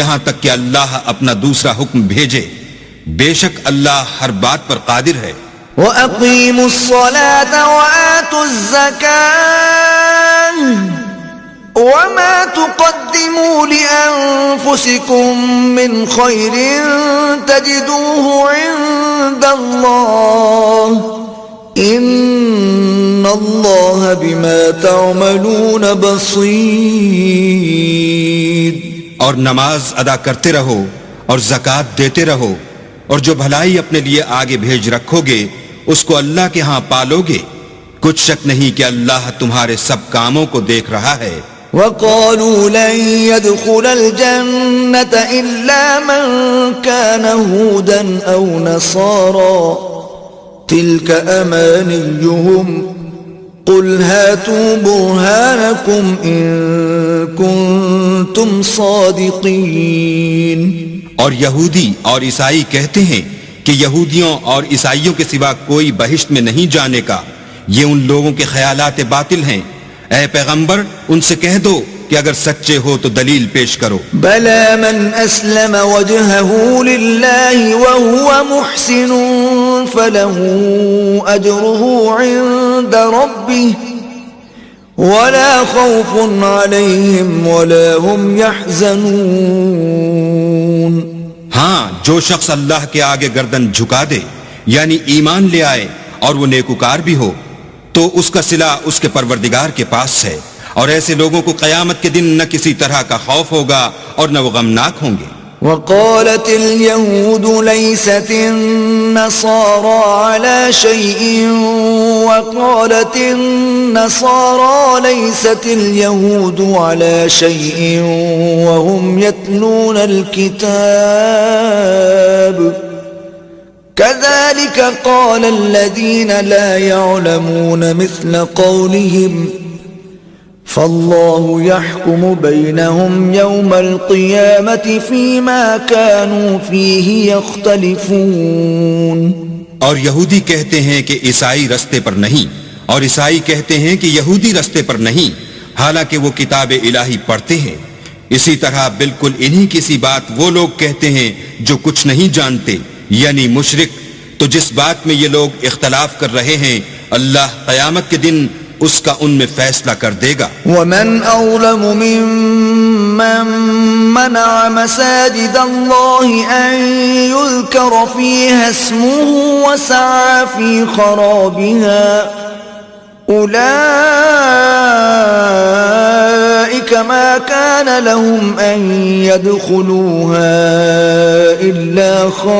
یہاں تک کہ اللہ اپنا دوسرا حکم بھیجے. بے شک اللہ ہر بات پر قادر ہے. وَأَقِيمُوا الصَّلَاةَ وَآتُوا الزَّكَاةَ وَمَا تُقَدِّمُوا لِأَنفُسِكُم مِّنْ خَيْرٍ تَجِدُوهُ عِندَ اللَّهِ إِنَّ اللَّهَ بِمَا تَعْمَلُونَ بَصِيرٌ. اور نماز ادا کرتے رہو اور زکوٰۃ دیتے رہو اور جو بھلائی اپنے لیے آگے بھیج رکھو گے اس کو اللہ کے ہاں پالو گے. کچھ شک نہیں کہ اللہ تمہارے سب کاموں کو دیکھ رہا ہے. وَقَالُوا لَن يَدْخُلَ الْجَنَّةَ إِلَّا مَن كَانَ هُودًا أَوْ نَصَارَى تِلْكَ أَمَانِيُّهُمْ قُلْ هَاتُوا بُرْهَانَكُمْ إِن كُنتُمْ صَادِقِينَ. اور یہودی اور عیسائی کہتے ہیں کہ یہودیوں اور عیسائیوں کے سوا کوئی بہشت میں نہیں جانے کا. یہ ان لوگوں کے خیالات باطل ہیں. اے پیغمبر ان سے کہہ دو کہ اگر سچے ہو تو دلیل پیش کرو. بَلَى مَنْ أَسْلَمَ وَجْهَهُ لِلَّهِ وَهُوَ مُحْسِنٌ فَلَهُ أَجْرُهُ عِندَ رَبِّهِ وَلَا خَوْفٌ عَلَيْهِمْ وَلَا هُمْ يَحْزَنُونَ. ہاں جو شخص اللہ کے آگے گردن جھکا دے یعنی ایمان لے آئے اور وہ نیکوکار بھی ہو تو اس کا صلہ اس کے پروردگار کے پاس ہے اور ایسے لوگوں کو قیامت کے دن نہ کسی طرح کا خوف ہوگا اور نہ وہ غمناک ہوں گے. وقالت اليهود ليست النصارى على شيء وقالت النصارى ليست اليهود على شيء وهم يتلون الكتاب كذلك قال الذين لا يعلمون مثل قولهم فالله يحكم بينهم يوم القيامة فيما كانوا فيه يختلفون. اور یہودی کہتے ہیں کہ عیسائی رستے پر نہیں اور عیسائی کہتے ہیں کہ یہودی رستے پر نہیں حالانکہ وہ کتاب الہی پڑھتے ہیں. اسی طرح بالکل انہی کسی بات وہ لوگ کہتے ہیں جو کچھ نہیں جانتے یعنی مشرک. تو جس بات میں یہ لوگ اختلاف کر رہے ہیں اللہ قیامت کے دن اس کا ان میں فیصلہ کر دے گا. ومن أظلم ممن منع مساجد الله أن يذكر فيها اسمه وسعى في خرابها أولئك ما كان لهم أن يدخلوها إلا خائفين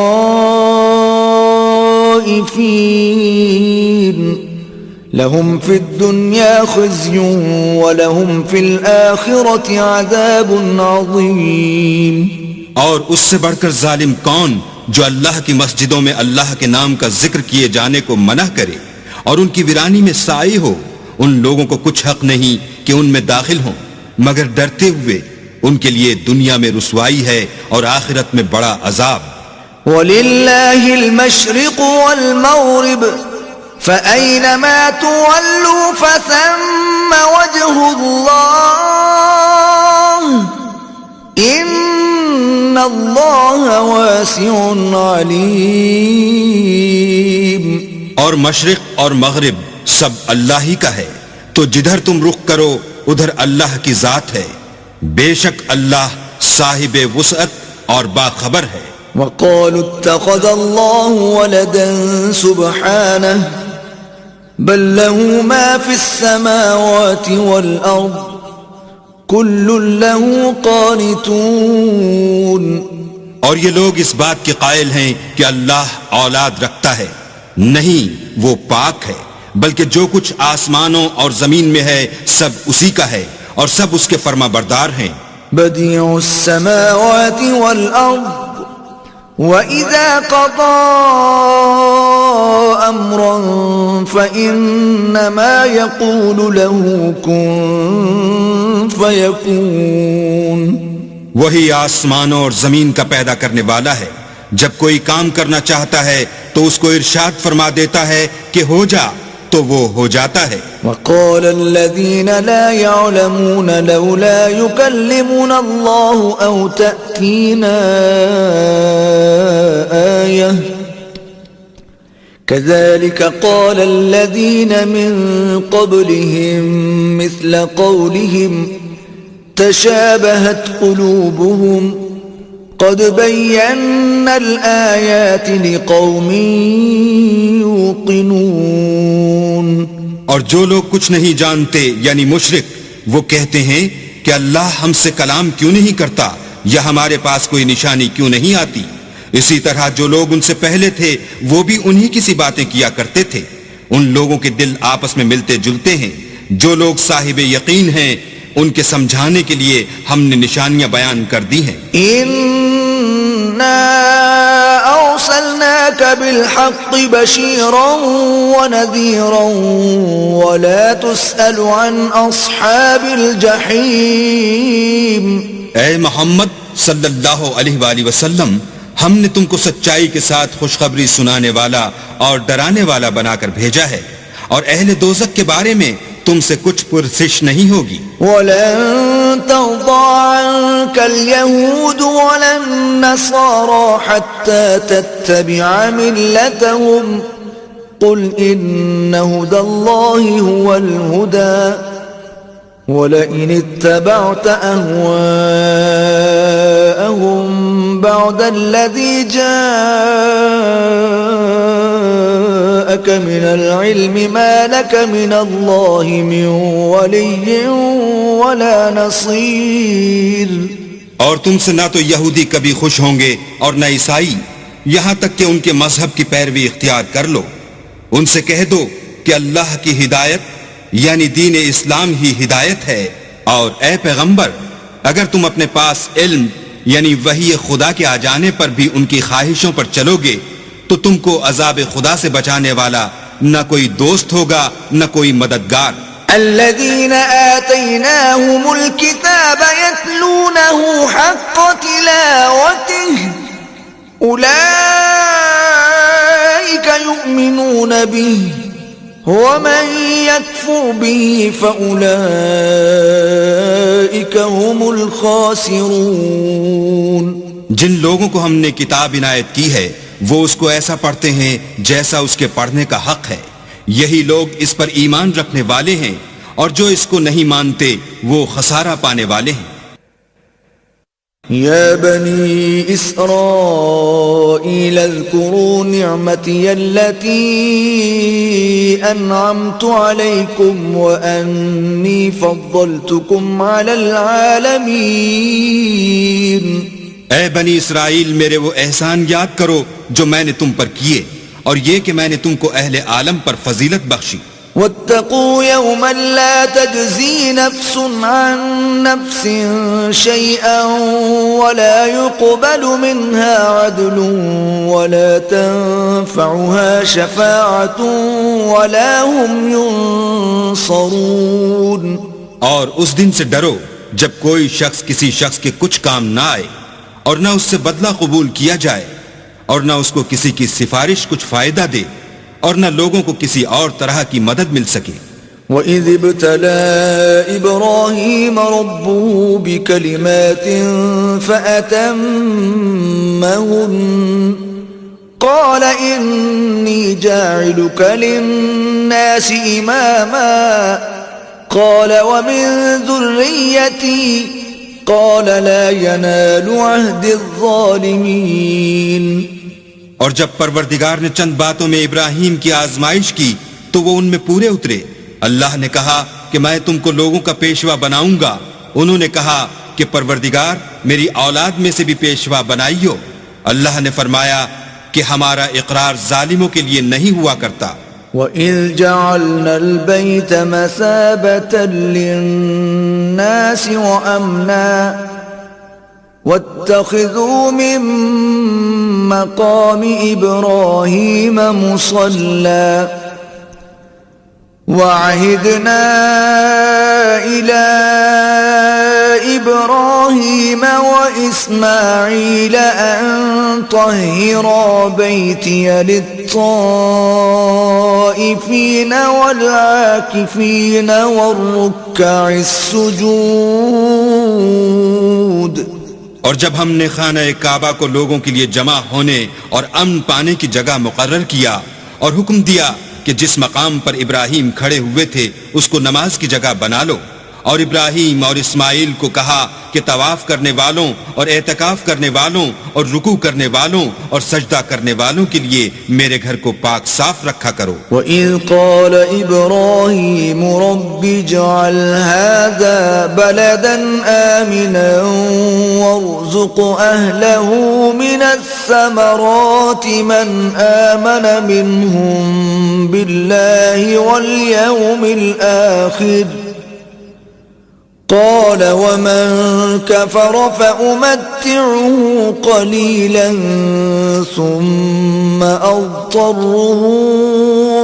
لهم في الدنيا خزي ولهم في الآخرة عذاب عظيم. اور اس سے بڑھ کر ظالم کون جو اللہ کی مسجدوں میں اللہ کے نام کا ذکر کیے جانے کو منع کرے اور ان کی ویرانی میں سائے ہو. ان لوگوں کو کچھ حق نہیں کہ ان میں داخل ہوں مگر ڈرتے ہوئے. ان کے لیے دنیا میں رسوائی ہے اور آخرت میں بڑا عذاب. وَلِلَّهِ الْمَشْرِقُ وَالْمَغْرِبُ فَأَيْنَمَا تُوَلُّوا فَثَمَّ وَجْهُ اللَّهِ إِنَّ اللَّهَ وَاسِعٌ عَلِيمٌ. اور مشرق اور مغرب سب اللہ ہی کا ہے تو جدھر تم رخ کرو ادھر اللہ کی ذات ہے. بے شک اللہ صاحب وسعت اور باخبر ہے. وقالوا اتخذ الله ولدا سبحانه بل له ما في السماوات والأرض كل له قانتون. اور یہ لوگ اس بات کے قائل ہیں کہ اللہ اولاد رکھتا ہے. نہیں، وہ پاک ہے، بلکہ جو کچھ آسمانوں اور زمین میں ہے سب اسی کا ہے اور سب اس کے فرما بردار ہیں. بديع السماوات والأرض وَإِذَا قَضَى أَمْرًا فَإِنَّمَا يَقُولُ لَهُ كُن فَيَكُونُ. وہی آسمانوں اور زمین کا پیدا کرنے والا ہے. جب کوئی کام کرنا چاہتا ہے تو اس کو ارشاد فرما دیتا ہے کہ ہو جا، تو وہ ہو جاتا ہے. وَقَالَ الَّذِينَ لَا يَعْلَمُونَ لَوْلَا يُكَلِّمُنَا اللَّهُ أَوْ تَأْتِينَا آيَةٌ كَذَلِكَ قَالَ الَّذِينَ مِن قَبْلِهِم مِثْلَ قَوْلِهِمْ تَشَابَهَتْ قُلُوبُهُمْ قَدْ بَيَّنَّا الْآيَاتِ لِقَوْمٍ يُوقِنُونَ. اور جو لوگ کچھ نہیں جانتے یعنی مشرک، وہ کہتے ہیں کہ اللہ ہم سے کلام کیوں نہیں کرتا یا ہمارے پاس کوئی نشانی کیوں نہیں آتی. اسی طرح جو لوگ ان سے پہلے تھے وہ بھی انہی کی سی باتیں کیا کرتے تھے. ان لوگوں کے دل آپس میں ملتے جلتے ہیں. جو لوگ صاحب یقین ہیں ان کے سمجھانے کے لیے ہم نے نشانیاں بیان کر دی ہیں. إِنَّا أَرْسَلْنَاكَ بِالْحَقِّ بَشِيرًا وَنَذِيرًا وَلَا تُسْأَلُ عَنْ أَصْحَابِ الْجَحِيمِ. اے محمد صلی اللہ علیہ وآلہ وسلم، ہم نے تم کو سچائی کے ساتھ خوشخبری سنانے والا اور ڈرانے والا بنا کر بھیجا ہے، اور اہل دوزخ کے بارے میں تم سے کچھ پرسش نہیں ہوگی. وَلَن تَرْضَىٰ عَنكَ الْيَهُودُ وَلَا النَّصَارَىٰ حَتَّىٰ تَتَّبِعَ مِلَّتَهُمْ قُلْ إِنَّ هُدَى اللَّهِ هُوَ الْهُدَىٰ وَلَئِنِ اتَّبَعْتَ أَهْوَاءَهُمْ بَعْدَ الَّذِي جَاءَكَ مِنَ الْعِلْمِ مَا لَكَ مِنَ اللَّهِ مِنْ وَلِيٍّ وَلَا نَصِيرٍ. اور تم سے نہ تو یہودی کبھی خوش ہوں گے اور نہ عیسائی، یہاں تک کہ ان کے مذہب کی پیروی اختیار کر لو. ان سے کہہ دو کہ اللہ کی ہدایت یعنی دین اسلام ہی ہدایت ہے. اور اے پیغمبر، اگر تم اپنے پاس علم یعنی وحی خدا کے آ جانے پر بھی ان کی خواہشوں پر چلو گے تو تم کو عذاب خدا سے بچانے والا نہ کوئی دوست ہوگا نہ کوئی مددگار. الذين آتيناهم الكتاب يتلونه حق تلاوته أولئك يؤمنون به ومن يكفر به فأولئك هم الخاسرون. جن لوگوں کو ہم نے کتاب عنایت کی ہے وہ اس کو ایسا پڑھتے ہیں جیسا اس کے پڑھنے کا حق ہے. یہی لوگ اس پر ایمان رکھنے والے ہیں، اور جو اس کو نہیں مانتے وہ خسارہ پانے والے ہیں. يا بني إسرائيل اذكروا نعمتي التي أنعمت عليكم وأني فضلتكم على العالمين. اے بنی اسرائیل، میرے وہ احسان یاد کرو جو میں نے تم پر کیے، اور یہ کہ میں نے تم کو اہل عالم پر فضیلت بخشی. واتقوا يوما لا تجزي نفس عن نفس شيئا ولا يقبل منها عدل ولا تنفعها شفاعة ولا هم ينصرون. اور اس دن سے ڈرو جب کوئی شخص کسی شخص کے کچھ کام نہ آئے، اور نہ اس سے بدلہ قبول کیا جائے، اور نہ اس کو کسی کی سفارش کچھ فائدہ دے، اور نہ لوگوں کو کسی اور طرح کی مدد مل سکے. وَإِذِ ابْتَلَى إِبْرَاهِيمَ رَبُّهُ بِكَلِمَاتٍ فَأَتَمَّهُنَّ قَالَ إِنِّي جَاعِلُكَ لِلنَّاسِ إِمَامًا قَالَ وَمِن ذُرِّيَّتِي قَالَ لَا يَنَالُ عَهْدِ الظَّالِمِينَ. اور جب پروردگار نے چند باتوں میں ابراہیم کی آزمائش کی تو وہ ان میں پورے اترے. اللہ نے کہا کہ میں تم کو لوگوں کا پیشوا بناؤں گا. انہوں نے کہا کہ پروردگار میری اولاد میں سے بھی پیشوا بنائیو. اللہ نے فرمایا کہ ہمارا اقرار ظالموں کے لیے نہیں ہوا کرتا. وَإِذْ جَعَلْنَا الْبَيْتَ مَثَابَةً لِلنَّاسِ وَأَمْنًا وَاتَّخِذُوا مِن مَّقَامِ إِبْرَاهِيمَ مُصَلًّى وَعَهِدْنَا إِلَى إِبْرَاهِيمَ وَإِسْمَاعِيلَ أَن طَهِّرَا بَيْتِيَ لِلطَّائِفِينَ وَالْعَاكِفِينَ وَالرُّكَّعِ السُّجُودِ. اور جب ہم نے خانہ کعبہ کو لوگوں کے لیے جمع ہونے اور امن پانے کی جگہ مقرر کیا اور حکم دیا کہ جس مقام پر ابراہیم کھڑے ہوئے تھے اس کو نماز کی جگہ بنا لو، اور ابراہیم اور اسماعیل کو کہا کہ طواف کرنے والوں اور اعتکاف کرنے والوں اور رکوع کرنے والوں اور سجدہ کرنے والوں کے لیے میرے گھر کو پاک صاف رکھا کرو. وَإِذْ قَالَ إِبْرَاهِيمُ رَبِّ اجْعَلْ هَذَا بَلَدًا آمِنًا وَارْزُقْ أَهْلَهُ مِنَ الثَّمَرَاتِ مَنْ آمَنَ مِنْهُمْ بِاللَّهِ وَالْيَوْمِ الْآخِرِ قال ومن كفر فأمتعه قليلا ثم أضطره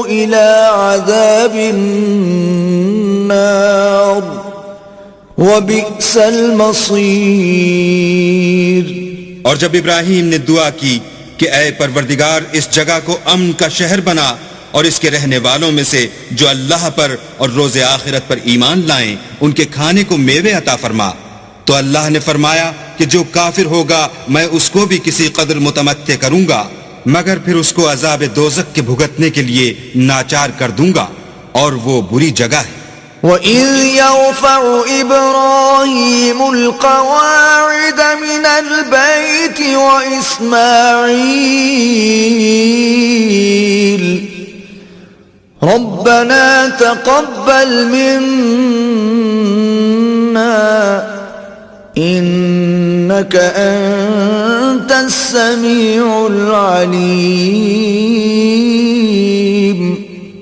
إلى عذاب النار وبئس المصير. اور جب ابراہیم نے دعا کی کہ اے پروردگار اس جگہ کو امن کا شہر بنا اور اس کے رہنے والوں میں سے جو اللہ پر اور روز آخرت پر ایمان لائیں ان کے کھانے کو میوے عطا فرما، تو اللہ نے فرمایا کہ جو کافر ہوگا میں اس کو بھی کسی قدر متمتع کروں گا، مگر پھر اس کو عذاب دوزخ کے بھگتنے کے لیے ناچار کر دوں گا، اور وہ بری جگہ ہے. وَإِذْ يَرْفَعُ إِبْرَاهِيمُ الْقَوَاعِدَ مِنَ الْبَيْتِ وَإِسْمَاعِيلُ رَبَّنَا تَقَبَّلْ مِنَّا إِنَّكَ أَنْتَ السَّمِيعُ الْعَلِيمُ.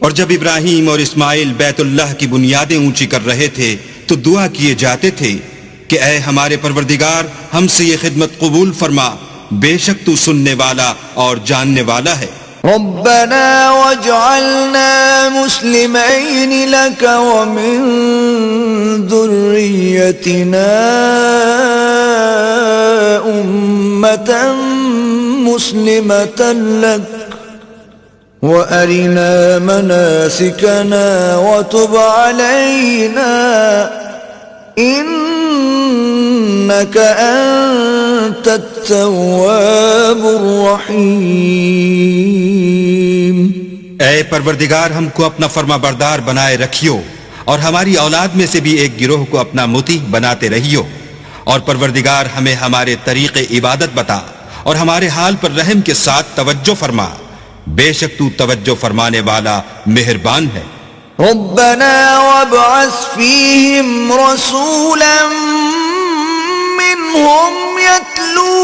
اور جب ابراہیم اور اسماعیل بیت اللہ کی بنیادیں اونچی کر رہے تھے تو دعا کیے جاتے تھے کہ اے ہمارے پروردگار ہم سے یہ خدمت قبول فرما، بے شک تو سننے والا اور جاننے والا ہے. ربنا واجعلنا مسلمين لك ومن ذريتنا أمة مسلمة لك وأرنا مناسكنا وتب علينا إنك أنت التواب الرحيم. اے پروردگار ہم کو اپنا فرما بردار بنائے رکھیو اور ہماری اولاد میں سے بھی ایک گروہ کو اپنا مطیع بناتے رہیو اور پروردگار ہمیں ہمارے طریق عبادت بتا اور ہمارے حال پر رحم کے ساتھ توجہ فرما، بے شک تو توجہ فرمانے والا مہربان ہے۔ ربنا وابعث فيهم رسولا منهم يتلو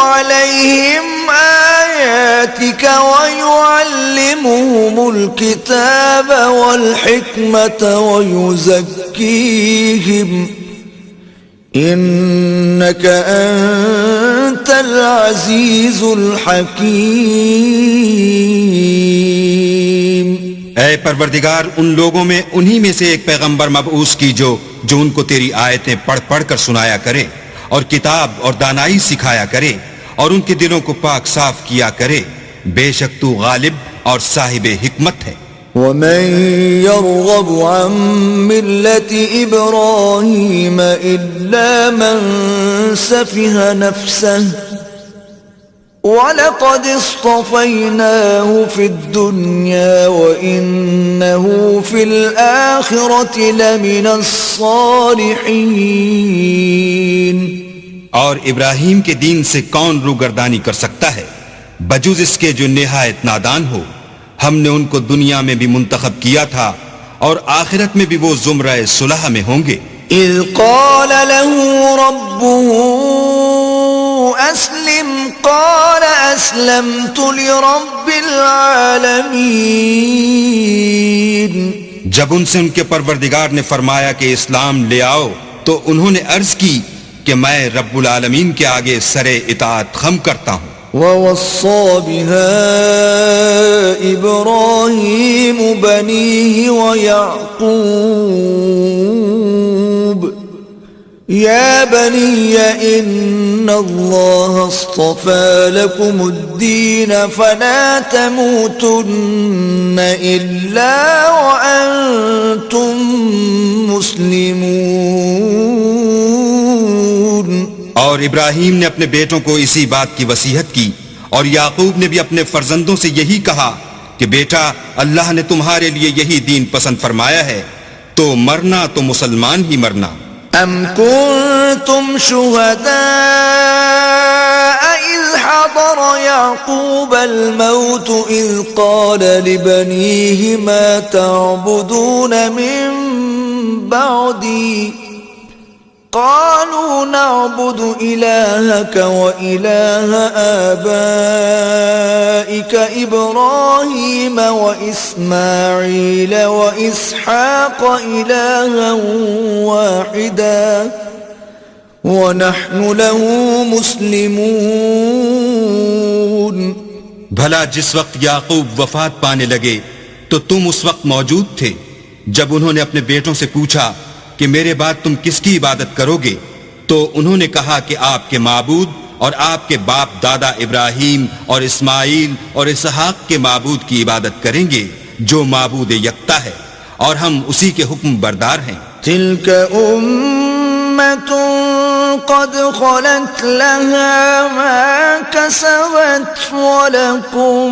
عليهم آياتك ويعلمهم الكتاب والحكمة ويزكيهم إنك أنت العزيز الحكيم۔ اے پروردگار ان لوگوں میں انہی میں سے ایک پیغمبر مبعوث کی جو ان کو تیری آیتیں پڑھ پڑھ کر سنایا کرے اور کتاب اور دانائی سکھایا کرے اور ان کے دلوں کو پاک صاف کیا کرے، بے شک تو غالب اور صاحب حکمت ہے۔ ومن يرغب عن ملة إبراهيم إلا من سفه نفسه وَلَقَدْ اصْطَفَيْنَاهُ فِي الدُّنْيَا وَإِنَّهُ فِي الْآخِرَةِ لَمِنَ الصَّالِحِينَ۔ اور ابراہیم کے دین سے کون روگردانی کر سکتا ہے بجز اس کے جو نہایت نادان ہو؟ ہم نے ان کو دنیا میں بھی منتخب کیا تھا اور آخرت میں بھی وہ زمرہ صلح میں ہوں گے۔ اذ قال له ربه اسلم قال اسلمت لرب العالمین۔ جب ان سے ان کے پروردگار نے فرمایا کہ اسلام لے آؤ تو انہوں نے عرض کی کہ میں رب العالمین کے آگے سر اطاعت خم کرتا ہوں۔ وَوَصَّى بِهَا إِبْرَاهِيمُ بَنِيهِ وَيَعْقُوبُ يَا بَنِيَّ إِنَّ اللَّهَ اصْطَفَى لَكُمُ الدِّينَ فَلَا تَمُوتُنَّ إِلَّا وَأَنْتُمْ مُسْلِمُونَ۔ اور ابراہیم نے اپنے بیٹوں کو اسی بات کی وصیحت کی، اور یعقوب نے بھی اپنے فرزندوں سے یہی کہا کہ بیٹا اللہ نے تمہارے لیے یہی دین پسند فرمایا ہے، تو مرنا تو مسلمان ہی مرنا۔ ام کنتم شہداء اذ حضر یعقوب الموت اذ قال لبنیہ ما تعبدون من بعدی قالوا نعبد إلهك وإله آبائك إبراهيم وإسماعيل وإسحاق إلها واحدا ونحن له مسلمون۔ بھلا جس وقت یعقوب وفات پانے لگے تو تم اس وقت موجود تھے جب انہوں نے اپنے بیٹوں سے پوچھا کہ میرے بعد تم کس کی عبادت کرو گے؟ تو انہوں نے کہا کہ آپ کے معبود اور آپ کے باپ دادا ابراہیم اور اسماعیل اور اسحاق کے معبود کی عبادت کریں گے جو معبود یکتا ہے، اور ہم اسی کے حکم بردار ہیں۔ تلك أمة قد خلت لها ما كسبت ولكم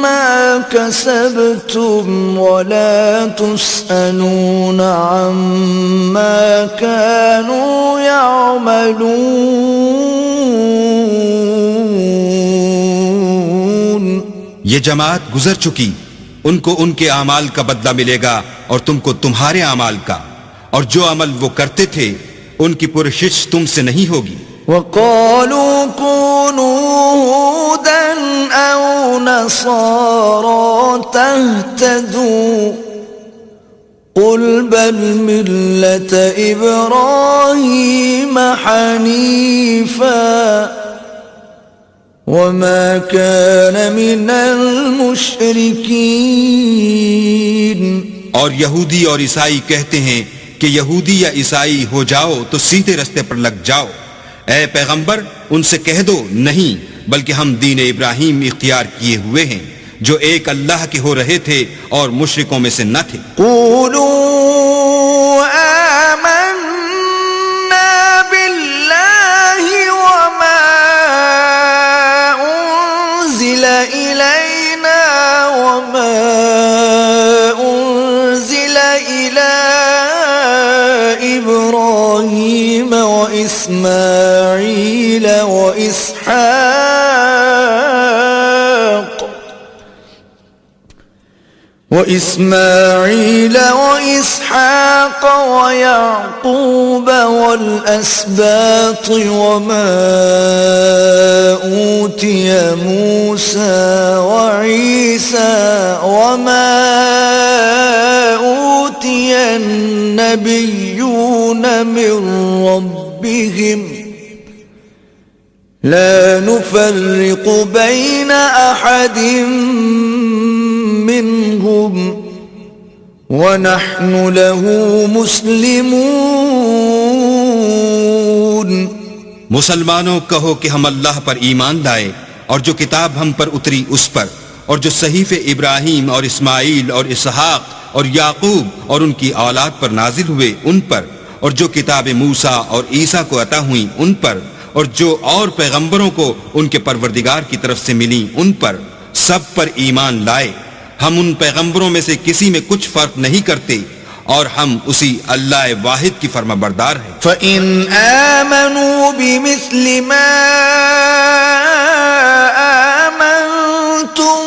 ما كسبتم ولا تسألون عما كانوا يعملون۔ یہ جماعت گزر چکی، ان کو ان کے اعمال کا بدلہ ملے گا اور تم کو تمہارے اعمال کا، اور جو عمل وہ کرتے تھے ان کی پرشش تم سے نہیں ہوگی۔ وَقَالُوا كُونُوا هُودًا أَوْ نَصَارَىٰ تَهْتَدُوا قُلْ بَلْ مِلَّةَ إِبْرَاهِيمَ حَنِيفًا وَمَا كَانَ مِنَ الْمُشْرِكِينَ۔ اور یہودی اور عیسائی کہتے ہیں کہ یہودی یا عیسائی ہو جاؤ تو سیدھے رستے پر لگ جاؤ۔ اے پیغمبر ان سے کہہ دو نہیں، بلکہ ہم دین ابراہیم اختیار کیے ہوئے ہیں جو ایک اللہ کے ہو رہے تھے اور مشرکوں میں سے نہ تھے۔ قولوا آمنا باللہ وما انزل الینا وما انزل الی ابراہیم وإسماعيل وإسحاق ويعقوب والأسباط وما أوتي موسى وعيسى وما أوتي النبيون من ربهم لا نفرق بين أحد منهم ونحن له مسلمون. مسلمانوں کہو کہ ہم اللہ پر ایمان لائے اور جو کتاب ہم پر اتری اس پر، اور جو صحیفے ابراہیم اور اسماعیل اور اسحاق اور یعقوب اور ان کی اولاد پر نازل ہوئے ان پر، اور جو کتاب موسیٰ اور عیسیٰ کو عطا ہوئیں ان پر، اور جو اور پیغمبروں کو ان کے پروردگار کی طرف سے ملی ان پر، سب پر ایمان لائے. ہم ان پیغمبروں میں سے کسی میں کچھ فرق نہیں کرتے، اور ہم اسی اللہ واحد کی فرما بردار ہیں. فَإِنْ آمَنُوا بِمِثْلِ مَا آمَنْتُمْ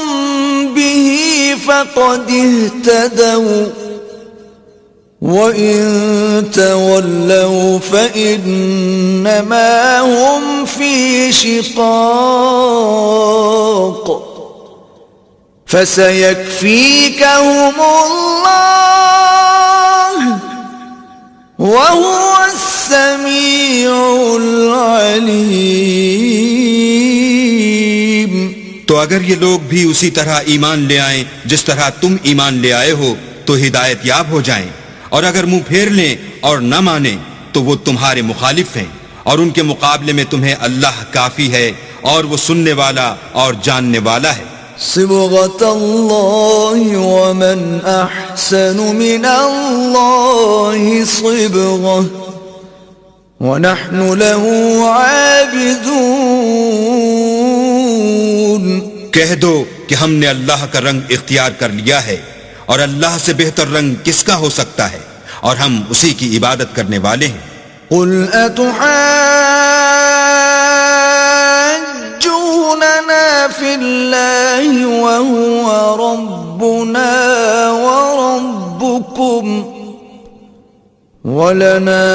بِهِ فَقَدِ اهْتَدَوْا وَإِن تَوَلَّوْا فَإِنَّمَا هُمْ فِي شِقَاقٍ فَسَيَكْفِيكَهُمُ اللَّهُ وَهُوَ السَّمِيعُ الْعَلِيمُ. تو اگر یہ لوگ بھی اسی طرح ایمان لے آئیں جس طرح تم ایمان لے آئے ہو تو ہدایت یاب ہو جائیں، اور اگر منہ پھیر لیں اور نہ مانیں تو وہ تمہارے مخالف ہیں، اور ان کے مقابلے میں تمہیں اللہ کافی ہے، اور وہ سننے والا اور جاننے والا ہے. صبغة الله ومن أحسن من الله صبغة ونحن له عابدون. کہہ دو کہ ہم نے اللہ کا رنگ اختیار کر لیا ہے، اور اللہ سے بہتر رنگ کس کا ہو سکتا ہے، اور ہم اسی کی عبادت کرنے والے ہیں. قل أتحاجوننا في الله وهو ربنا وربكم ولنا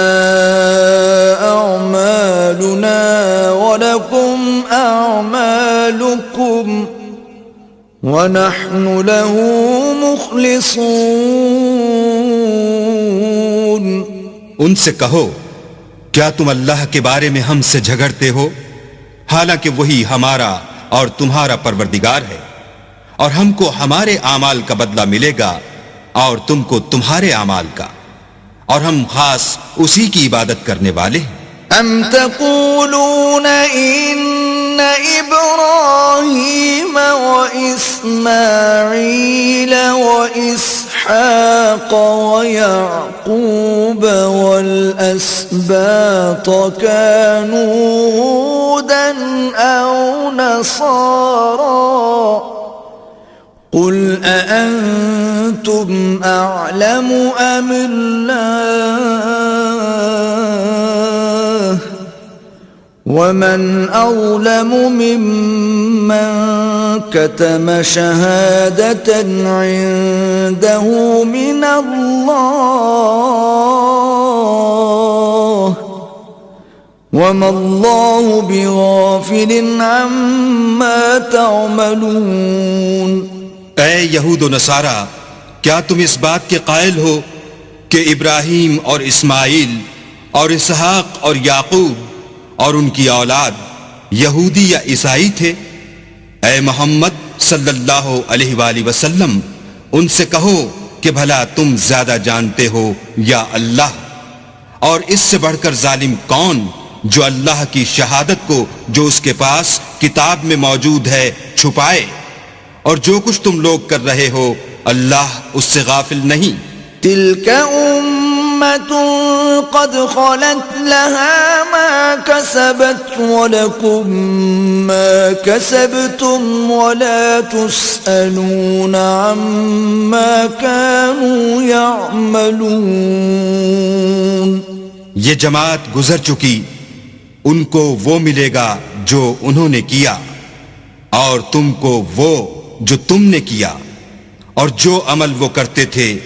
أعمالنا ولكم أعمالكم ونحن له مخلصون. ان سے کہو کیا تم اللہ کے بارے میں ہم سے جھگڑتے ہو، حالانکہ وہی ہمارا اور تمہارا پروردگار ہے، اور ہم کو ہمارے اعمال کا بدلہ ملے گا اور تم کو تمہارے اعمال کا، اور ہم خاص اسی کی عبادت کرنے والے ہیں. ام تقولون ان ابراہیم واسماعیل واسحاق ویعقوب والاسباط كانوا هودا او نصارا قل أأنتم أعلم أم الله ومن أظلم ممن كتم شهادة عنده من الله وما الله بغافل عما تعملون. اے یہود و نصارہ، کیا تم اس بات کے قائل ہو کہ ابراہیم اور اسماعیل اور اسحاق اور یعقوب اور ان کی اولاد یہودی یا عیسائی تھے؟ اے محمد صلی اللہ علیہ وآلہ وسلم، ان سے کہو کہ بھلا تم زیادہ جانتے ہو یا اللہ؟ اور اس سے بڑھ کر ظالم کون جو اللہ کی شہادت کو جو اس کے پاس کتاب میں موجود ہے چھپائے؟ اور جو کچھ تم لوگ کر رہے ہو اللہ اس سے غافل نہیں. تلك أمة قد خلت لها ما كسبت ولكم ما كسبتم ولا تسألون عما كانوا يعملون. یہ جماعت گزر چکی، ان کو وہ ملے گا جو انہوں نے کیا، اور تم کو وہ جو تم نے کیا، اور جو عمل وہ کرتے تھے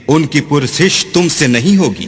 ان کی پرسش تم سے نہیں ہوگی.